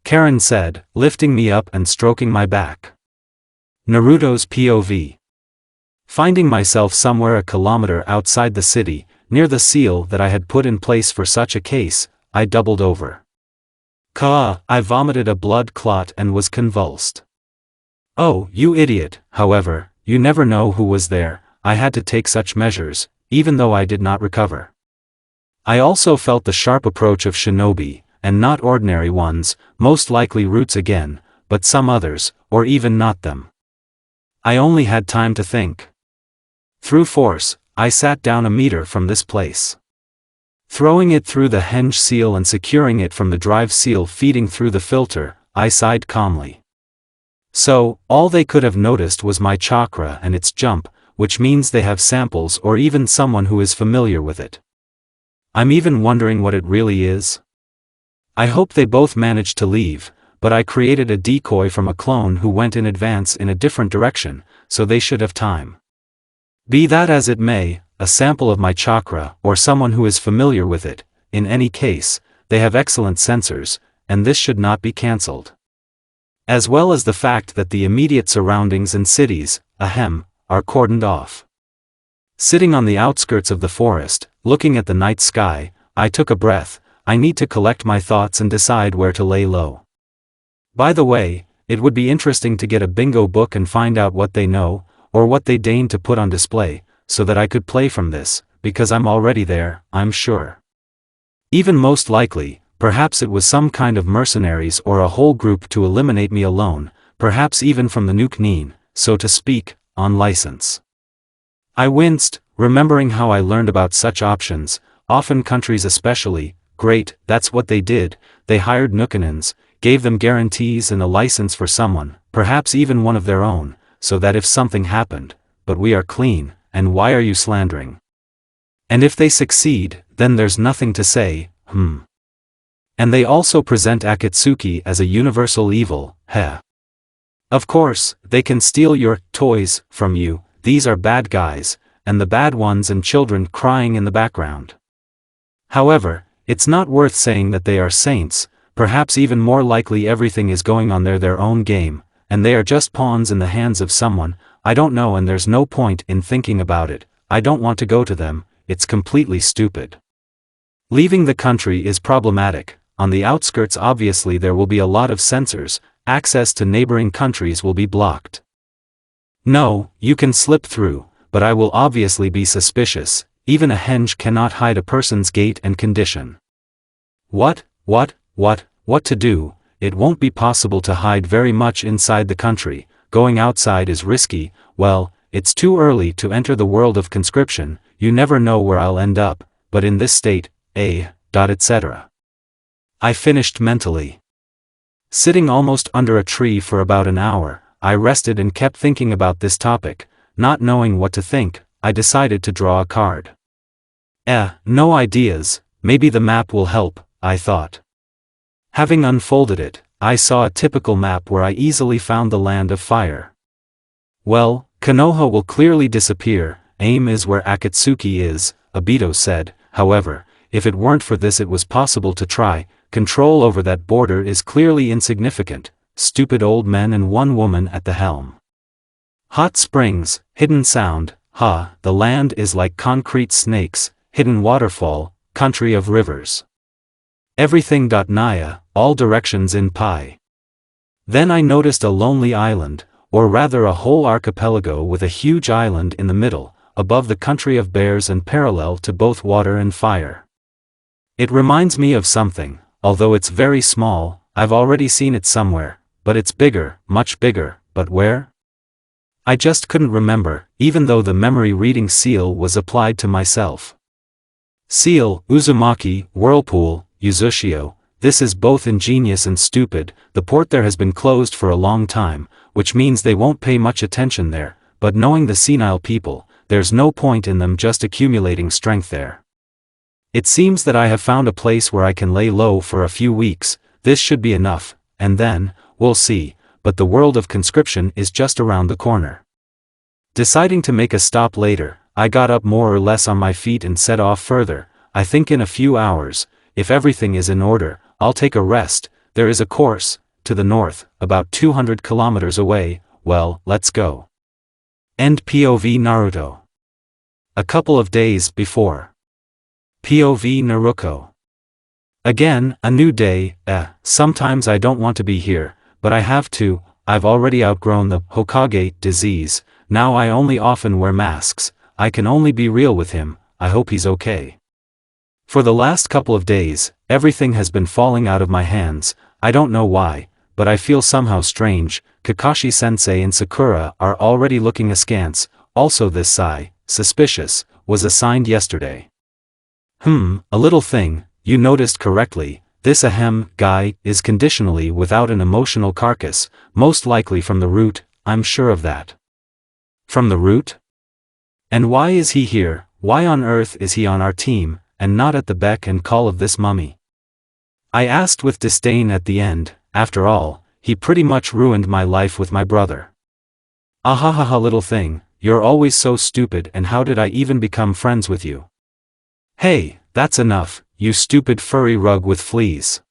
Karen said, lifting me up and stroking my back. Naruto's POV. Finding myself somewhere a kilometer outside the city, near the seal that I had put in place for such a case, I doubled over. I vomited a blood clot and was convulsed. Oh, you idiot, however, you never know who was there, I had to take such measures, even though I did not recover. I also felt the sharp approach of shinobi, and not ordinary ones, most likely roots again, but some others, or even not them. I only had time to think. Through force, I sat down a meter from this place. Throwing it through the henge seal and securing it from the drive seal feeding through the filter, I sighed calmly. So, all they could have noticed was my chakra and its jump, which means they have samples or even someone who is familiar with it. I'm even wondering what it really is. I hope they both managed to leave, but I created a decoy from a clone who went in advance in a different direction, so they should have time. Be that as it may, a sample of my chakra, or someone who is familiar with it, in any case, they have excellent sensors, and this should not be cancelled. As well as the fact that the immediate surroundings and cities, are cordoned off. Sitting on the outskirts of the forest, looking at the night sky, I took a breath. I need to collect my thoughts and decide where to lay low. By the way, it would be interesting to get a bingo book and find out what they know, or what they deign to put on display, so that I could play from this, because I'm already there, I'm sure. Even most likely, perhaps it was some kind of mercenaries or a whole group to eliminate me alone, perhaps even from the nuke nin, so to speak, on license. I winced, remembering how I learned about such options, often countries especially. Great, that's what they did, they hired Nukanins, gave them guarantees and a license for someone, perhaps even one of their own, so that if something happened, but we are clean, and why are you slandering? And if they succeed, then there's nothing to say, And they also present Akatsuki as a universal evil, Of course, they can steal your toys from you, these are bad guys, and the bad ones and children crying in the background. However, it's not worth saying that they are saints, perhaps even more likely everything is going on their own game, and they are just pawns in the hands of someone, I don't know, and there's no point in thinking about it. I don't want to go to them, it's completely stupid. Leaving the country is problematic. On the outskirts obviously there will be a lot of censors, access to neighboring countries will be blocked. No, you can slip through, but I will obviously be suspicious. Even a henge cannot hide a person's gait and condition. What to do? It won't be possible to hide very much inside the country. Going outside is risky. Well, it's too early to enter the world of conscription, you never know where I'll end up, but in this state, etc. I finished mentally. Sitting almost under a tree for about an hour, I rested and kept thinking about this topic. Not knowing what to think, I decided to draw a card. No ideas, maybe the map will help, I thought. Having unfolded it, I saw a typical map where I easily found the land of fire. Well, Konoha will clearly disappear, aim is where Akatsuki is, Obito said. However, if it weren't for this it was possible to try. Control over that border is clearly insignificant, stupid old men and one woman at the helm. Hot springs, hidden sound, the land is like concrete snakes, hidden waterfall, country of rivers. Everything. Naya, all directions in pi. Then I noticed a lonely island, or rather a whole archipelago with a huge island in the middle, above the country of bears and parallel to both water and fire. It reminds me of something, although it's very small, I've already seen it somewhere, but it's bigger, much bigger, but where? I just couldn't remember, even though the memory reading seal was applied to myself. Seal, Uzumaki, Whirlpool, Uzushio, this is both ingenious and stupid. The port there has been closed for a long time, which means they won't pay much attention there, but knowing the senile people, there's no point in them just accumulating strength there. It seems that I have found a place where I can lay low for a few weeks, this should be enough, and then, we'll see, but the world of conscription is just around the corner. Deciding to make a stop later, I got up more or less on my feet and set off further. I think in a few hours, if everything is in order, I'll take a rest. There is a course, to the north, about 200 kilometers away. Well, let's go. End POV Naruto. A couple of days before. POV Naruko. Again, a new day. Sometimes I don't want to be here, but I have to. I've already outgrown the Hokage disease. Now I only often wear masks. I can only be real with him. I hope he's okay. For the last couple of days, everything has been falling out of my hands. I don't know why, but I feel somehow strange. Kakashi-sensei and Sakura are already looking askance. Also this Sai, suspicious, was assigned yesterday. A little thing, you noticed correctly, this Ahem guy is conditionally without an emotional carcass, most likely from the root, I'm sure of that. From the root? And why is he here? Why on earth is he on our team, and not at the beck and call of this mummy? I asked with disdain at the end. After all, he pretty much ruined my life with my brother. Ahahaha little thing, you're always so stupid, and how did I even become friends with you? Hey, that's enough, you stupid furry rug with fleas.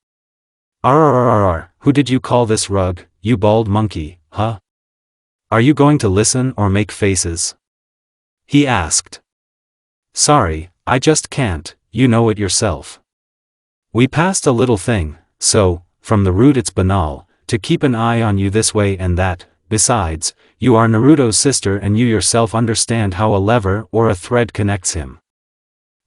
Who did you call this rug, you bald monkey, huh? Are you going to listen or make faces? He asked. Sorry, I just can't, you know it yourself. We passed a little thing, so, from the root it's banal, to keep an eye on you this way and that. Besides, you are Naruto's sister and you yourself understand how a lever or a thread connects him.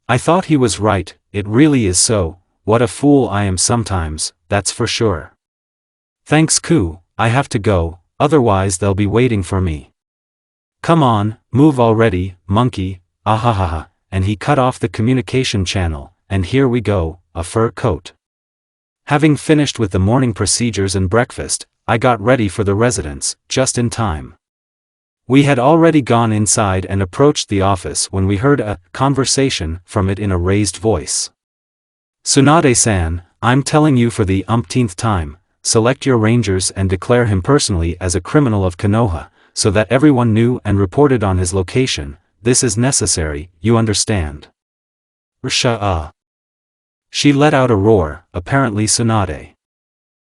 I thought he was right, it really is so. What a fool I am sometimes, that's for sure. Thanks Ku, I have to go, otherwise they'll be waiting for me. Come on, move already, monkey, ahahaha, and he cut off the communication channel, and here we go, a fur coat. Having finished with the morning procedures and breakfast, I got ready for the residence, just in time. We had already gone inside and approached the office when we heard a conversation from it in a raised voice. Tsunade-san, I'm telling you for the umpteenth time, select your rangers and declare him personally as a criminal of Konoha. so that everyone knew and reported on his location. This is necessary, you understand. She let out a roar, apparently Tsunade.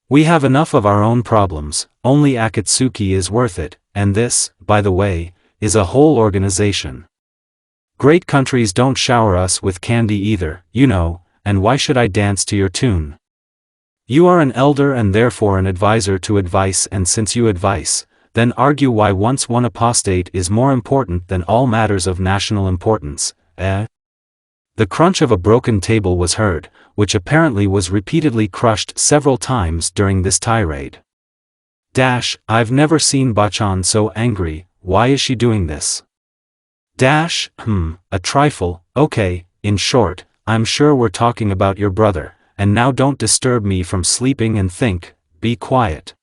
We have enough of our own problems, only Akatsuki is worth it, and this, by the way, is a whole organization. Great countries don't shower us with candy either, you know, and why should I dance to your tune? You are an elder and therefore an advisor to advice, and since you advice, then argue why once one apostate is more important than all matters of national importance, eh? The crunch of a broken table was heard, which apparently was repeatedly crushed several times during this tirade. I've never seen Bachan so angry, why is she doing this? A trifle, okay, in short, I'm sure we're talking about your brother, and now don't disturb me from sleeping and think, be quiet.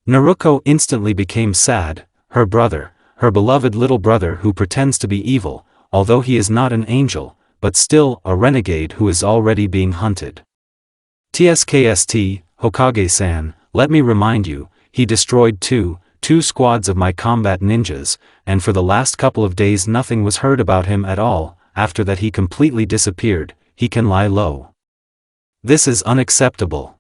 Naruko instantly became sad, her brother, her beloved little brother who pretends to be evil, although he is not an angel, but still a renegade who is already being hunted. Hokage-san, let me remind you, he destroyed two squads of my combat ninjas, and for the last couple of days nothing was heard about him at all. After that he completely disappeared. He can lie low. This is unacceptable.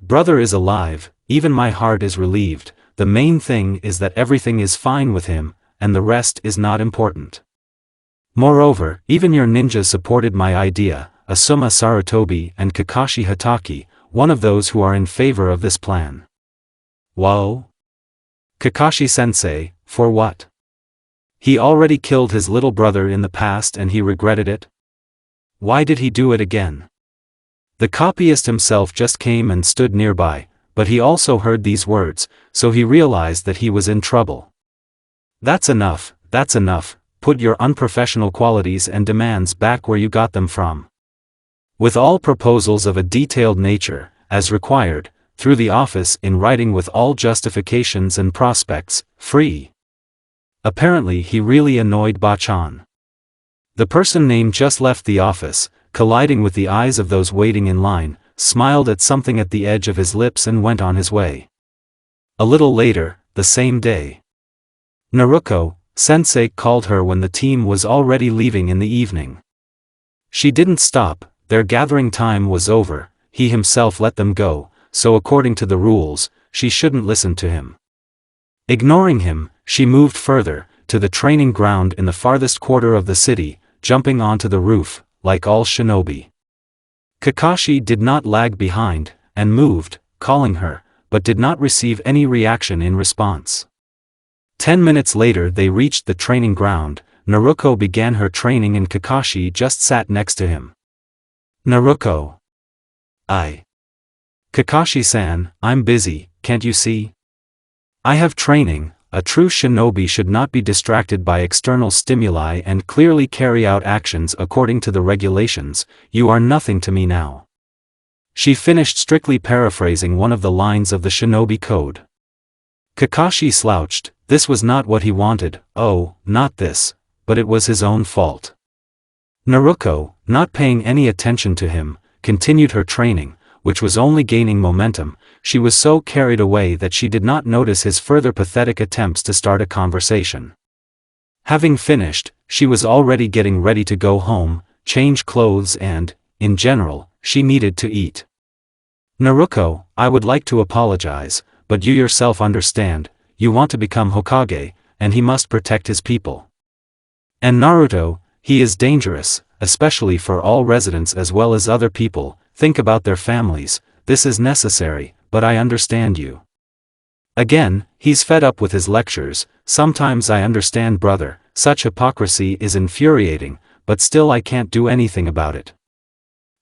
Brother is alive, even my heart is relieved. The main thing is that everything is fine with him, and the rest is not important. Moreover, even your ninjas supported my idea, Asuma Sarutobi and Kakashi Hatake, one of those who are in favor of this plan. Whoa? Kakashi-sensei, for what? He already killed his little brother in the past and he regretted it? Why did he do it again? The copyist himself just came and stood nearby, but he also heard these words, so he realized that he was in trouble. That's enough, put your unprofessional qualities and demands back where you got them from. With all proposals of a detailed nature, as required, through the office in writing with all justifications and prospects, free. Apparently he really annoyed Bachan. The person named just left the office, colliding with the eyes of those waiting in line, smiled at something at the edge of his lips and went on his way. A little later, the same day. Naruko-sensei called her when the team was already leaving in the evening. She didn't stop, their gathering time was over, he himself let them go, so according to the rules, she shouldn't listen to him. Ignoring him, she moved further, to the training ground in the farthest quarter of the city, jumping onto the roof, like all shinobi. Kakashi did not lag behind, and moved, calling her, but did not receive any reaction in response. 10 minutes later they reached the training ground. Naruko began her training and Kakashi just sat next to him. Naruko. Kakashi-san, I'm busy, can't you see? I have training. A true shinobi should not be distracted by external stimuli and clearly carry out actions according to the regulations. You are nothing to me now. She finished strictly paraphrasing one of the lines of the shinobi code. Kakashi slouched. This was not what he wanted. Oh, not this, but it was his own fault. Naruko, not paying any attention to him, continued her training, which was only gaining momentum. She was so carried away that she did not notice his further pathetic attempts to start a conversation. Having finished, she was already getting ready to go home, change clothes and, in general, she needed to eat. Naruko, I would like to apologize, but you yourself understand, you want to become Hokage, and he must protect his people. And Naruto, he is dangerous, especially for all residents as well as other people, think about their families, this is necessary, but I understand you. Again, he's fed up with his lectures. Sometimes I understand, brother, such hypocrisy is infuriating, but still I can't do anything about it.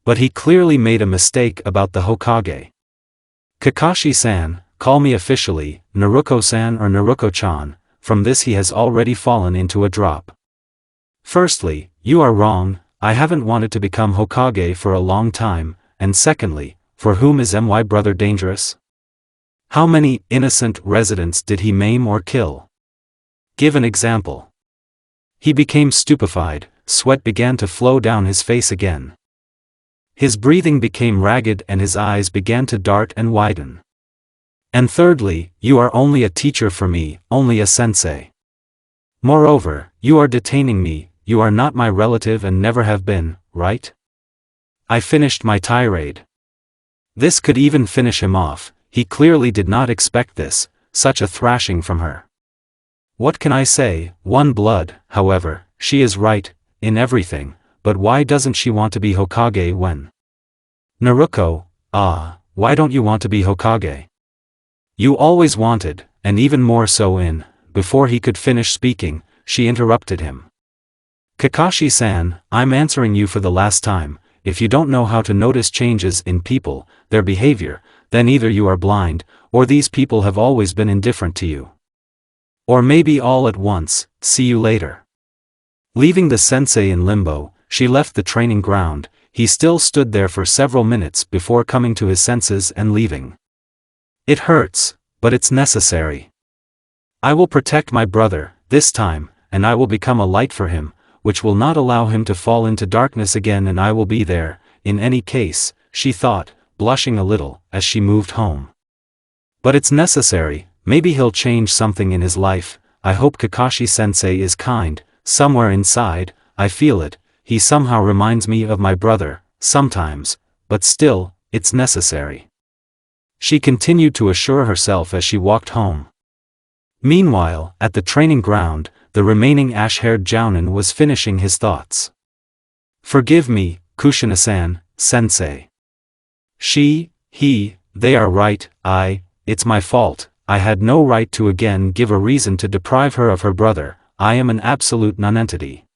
But he clearly made a mistake about the Hokage. Kakashi-san, call me officially, Naruko-san or Naruko-chan, from this he has already fallen into a drop. Firstly, you are wrong, I haven't wanted to become Hokage for a long time, and secondly, for whom is my brother dangerous? How many innocent residents did he maim or kill? Give an example. He became stupefied, sweat began to flow down his face again. His breathing became ragged and his eyes began to dart and widen. And thirdly, you are only a teacher for me, only a sensei. Moreover, you are detaining me, you are not my relative and never have been, right? I finished my tirade. This could even finish him off. He clearly did not expect this, such a thrashing from her. What can I say? One blood, however, she is right, in everything, but why doesn't she want to be Hokage when? Naruko, why don't you want to be Hokage? You always wanted, and even more so before he could finish speaking, she interrupted him. Kakashi-san, I'm answering you for the last time, if you don't know how to notice changes in people, their behavior, then either you are blind, or these people have always been indifferent to you. Or maybe all at once, see you later. Leaving the sensei in limbo, she left the training ground. He still stood there for several minutes before coming to his senses and leaving. It hurts, but it's necessary. I will protect my brother, this time, and I will become a light for him, which will not allow him to fall into darkness again, and I will be there, in any case, she thought, blushing a little, as she moved home. But it's necessary, maybe he'll change something in his life. I hope Kakashi-sensei is kind. Somewhere inside, I feel it, he somehow reminds me of my brother, sometimes, but still, it's necessary. She continued to assure herself as she walked home. Meanwhile, at the training ground, the remaining ash-haired jounin was finishing his thoughts. Forgive me, Kushina-san, sensei. They are right, it's my fault, I had no right to again give a reason to deprive her of her brother, I am an absolute nonentity.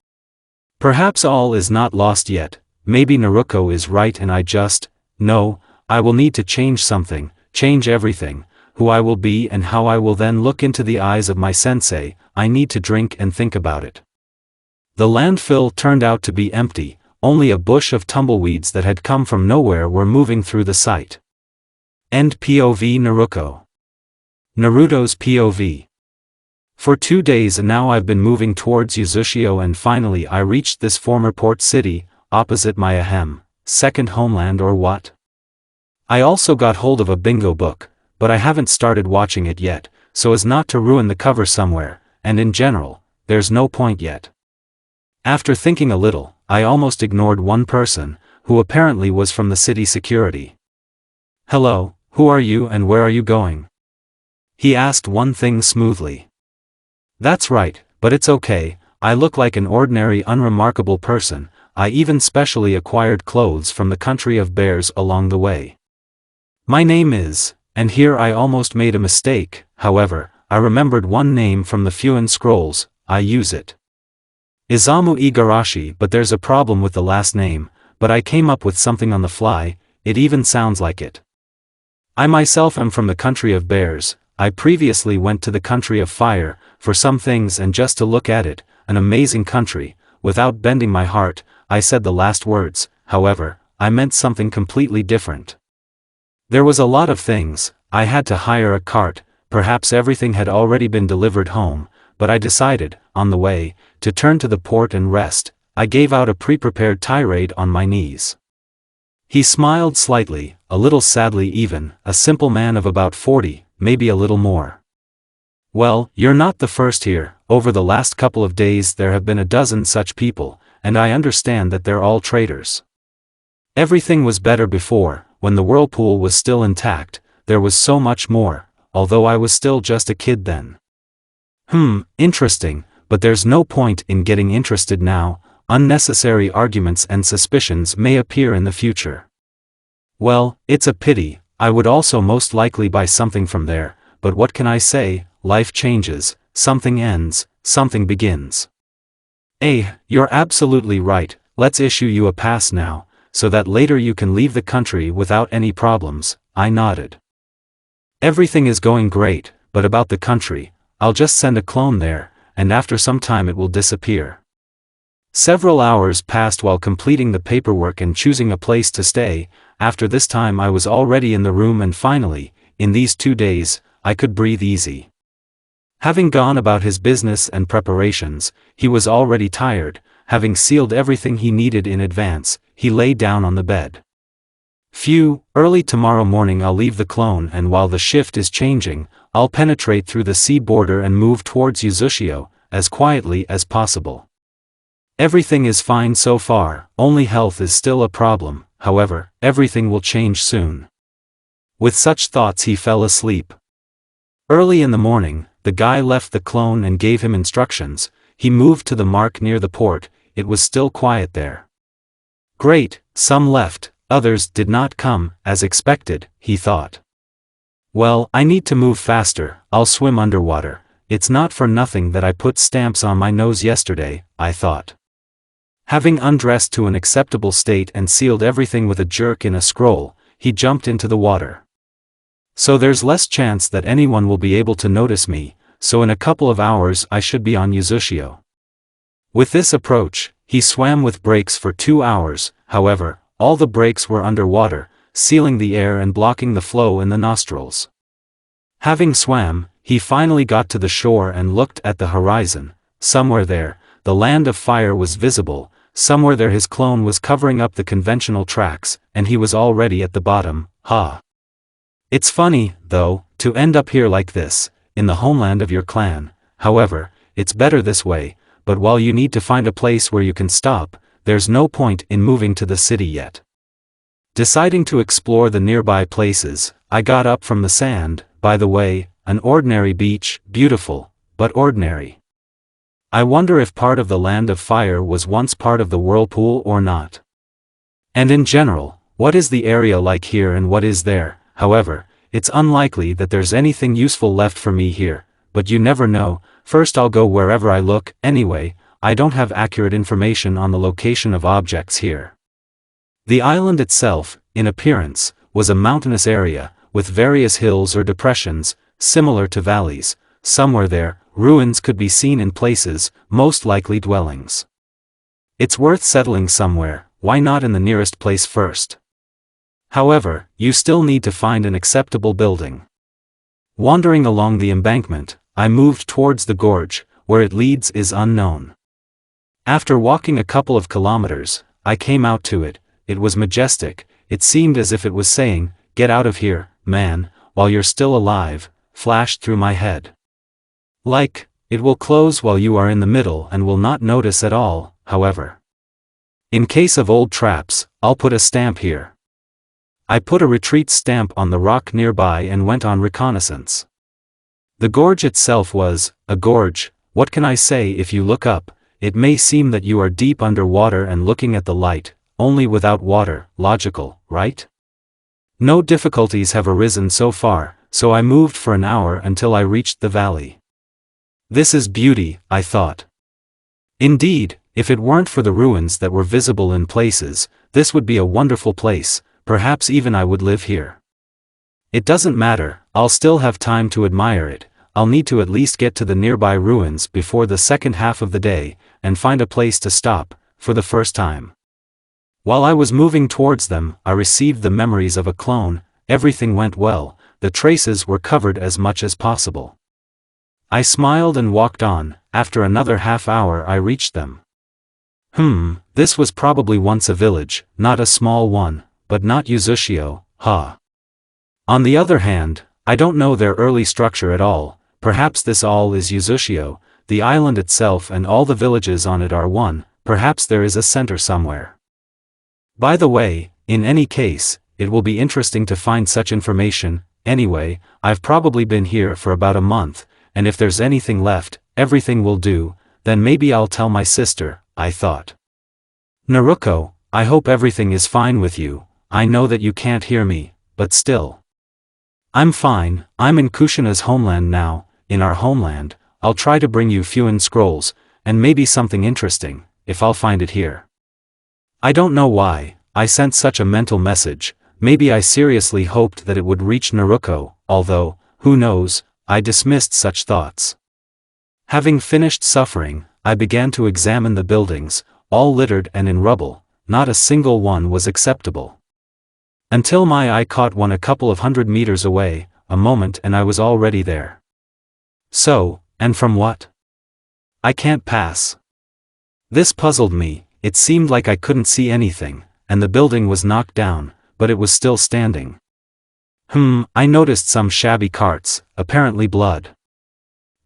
Perhaps all is not lost yet, maybe Naruko is right and I will need to change something, change everything, who I will be and how I will then look into the eyes of my sensei. I need to drink and think about it. The landfill turned out to be empty, only a bush of tumbleweeds that had come from nowhere were moving through the site. End POV Naruko. Naruto's POV. For 2 days now I've been moving towards Uzushio, and finally I reached this former port city, opposite my second homeland or what? I also got hold of a bingo book, but I haven't started watching it yet, so as not to ruin the cover somewhere, and in general, there's no point yet. After thinking a little, I almost ignored one person, who apparently was from the city security. Hello, who are you and where are you going? He asked one thing smoothly. That's right, but it's okay, I look like an ordinary unremarkable person, I even specially acquired clothes from the country of bears along the way. My name is, and here I almost made a mistake, however, I remembered one name from the Fuin scrolls, I use it. Izamu Igarashi, but there's a problem with the last name, but I came up with something on the fly, it even sounds like it. I myself am from the country of bears, I previously went to the country of fire, for some things and just to look at it, an amazing country, without bending my heart, I said the last words, however, I meant something completely different. There was a lot of things, I had to hire a cart, perhaps everything had already been delivered home, but I decided, on the way, to turn to the port and rest. I gave out a pre-prepared tirade on my knees. He smiled slightly, a little sadly even, a simple man of about 40, maybe a little more. Well, you're not the first here, over the last couple of days there have been a dozen such people, and I understand that they're all traitors. Everything was better before, when the whirlpool was still intact, there was so much more, although I was still just a kid then. Interesting, but there's no point in getting interested now, unnecessary arguments and suspicions may appear in the future. Well, it's a pity, I would also most likely buy something from there, but what can I say, life changes, something ends, something begins. You're absolutely right, let's issue you a pass now, so that later you can leave the country without any problems, I nodded. Everything is going great, but about the country, I'll just send a clone there, and after some time it will disappear. Several hours passed while completing the paperwork and choosing a place to stay. After this time I was already in the room, and finally, in these 2 days, I could breathe easy. Having gone about his business and preparations, he was already tired. Having sealed everything he needed in advance, he lay down on the bed. Phew, early tomorrow morning I'll leave the clone, and while the shift is changing, I'll penetrate through the sea border and move towards Uzushio, as quietly as possible. Everything is fine so far, only health is still a problem, however, everything will change soon. With such thoughts he fell asleep. Early in the morning, the guy left the clone and gave him instructions. He moved to the mark near the port. It was still quiet there. Great, some left, others did not come, as expected, he thought. Well, I need to move faster, I'll swim underwater. It's not for nothing that I put stamps on my nose yesterday, I thought. Having undressed to an acceptable state and sealed everything with a jerk in a scroll, he jumped into the water. So there's less chance that anyone will be able to notice me, so in a couple of hours I should be on Uzushio. With this approach, he swam with breaks for 2 hours, however, all the breaks were underwater, sealing the air and blocking the flow in the nostrils. Having swam, he finally got to the shore and looked at the horizon. Somewhere there, the land of fire was visible, somewhere there his clone was covering up the conventional tracks, and he was already at the bottom. It's funny, though, to end up here like this, in the homeland of your clan. However, it's better this way, but while you need to find a place where you can stop, there's no point in moving to the city yet. Deciding to explore the nearby places, I got up from the sand. By the way, an ordinary beach, beautiful, but ordinary. I wonder if part of the land of fire was once part of the whirlpool or not. And in general, what is the area like here and what is there? However, it's unlikely that there's anything useful left for me here, but you never know. First I'll go wherever I look. Anyway, I don't have accurate information on the location of objects here. The island itself, in appearance, was a mountainous area, with various hills or depressions, similar to valleys. Somewhere there, ruins could be seen in places, most likely dwellings. It's worth settling somewhere, why not in the nearest place first? However, you still need to find an acceptable building. Wandering along the embankment, I moved towards the gorge. Where it leads is unknown. After walking a couple of kilometers, I came out to it. It was majestic. It seemed as if it was saying, "Get out of here, man, while you're still alive," flashed through my head. Like, it will close while you are in the middle and will not notice at all, however. In case of old traps, I'll put a stamp here. I put a retreat stamp on the rock nearby and went on reconnaissance. The gorge itself was a gorge. What can I say? If you look up, it may seem that you are deep underwater and looking at the light, only without water. Logical, right? No difficulties have arisen so far, so I moved for an hour until I reached the valley. This is beauty, I thought. Indeed, if it weren't for the ruins that were visible in places, this would be a wonderful place. Perhaps even I would live here. It doesn't matter, I'll still have time to admire it. I'll need to at least get to the nearby ruins before the second half of the day, and find a place to stop, for the first time. While I was moving towards them, I received the memories of a clone. Everything went well, the traces were covered as much as possible. I smiled and walked on. After another half hour I reached them. This was probably once a village, not a small one. But not Uzushio, On the other hand, I don't know their early structure at all. Perhaps this all is Uzushio, the island itself and all the villages on it are one. Perhaps there is a center somewhere. By the way, in any case, it will be interesting to find such information. Anyway, I've probably been here for about a month, and if there's anything left, everything will do. Then maybe I'll tell my sister, I thought. Naruko, I hope everything is fine with you. I know that you can't hear me, but still. I'm fine. I'm in Kushina's homeland now. In our homeland, I'll try to bring you Fuin scrolls, and maybe something interesting, if I'll find it here. I don't know why I sent such a mental message. Maybe I seriously hoped that it would reach Naruko, although, who knows, I dismissed such thoughts. Having finished suffering, I began to examine the buildings, all littered and in rubble. Not a single one was acceptable. Until my eye caught one a couple of 100 meters away. A moment and I was already there. So, and from what? I can't pass. This puzzled me. It seemed like I couldn't see anything, and the building was knocked down, but it was still standing. I noticed some shabby carts, apparently blood.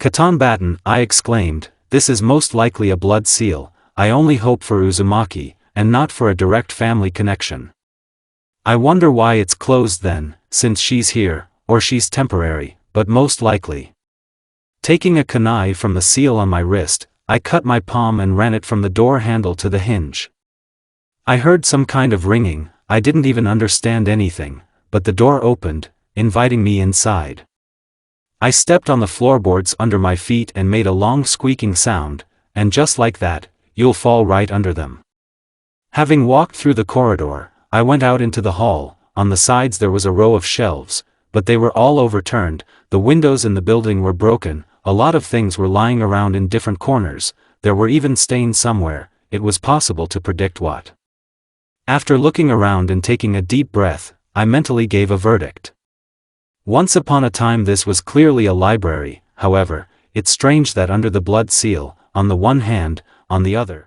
Katanbatan, I exclaimed, this is most likely a blood seal. I only hope for Uzumaki, and not for a direct family connection. I wonder why it's closed then, since she's here, or she's temporary, but most likely. Taking a kunai from the seal on my wrist, I cut my palm and ran it from the door handle to the hinge. I heard some kind of ringing, I didn't even understand anything, but the door opened, inviting me inside. I stepped on the floorboards under my feet and made a long squeaking sound, and just like that, you'll fall right under them. Having walked through the corridor, I went out into the hall. On the sides there was a row of shelves, but they were all overturned, the windows in the building were broken, a lot of things were lying around in different corners, there were even stains somewhere, it was possible to predict what. After looking around and taking a deep breath, I mentally gave a verdict. Once upon a time this was clearly a library, however, it's strange that under the blood seal, on the one hand, on the other,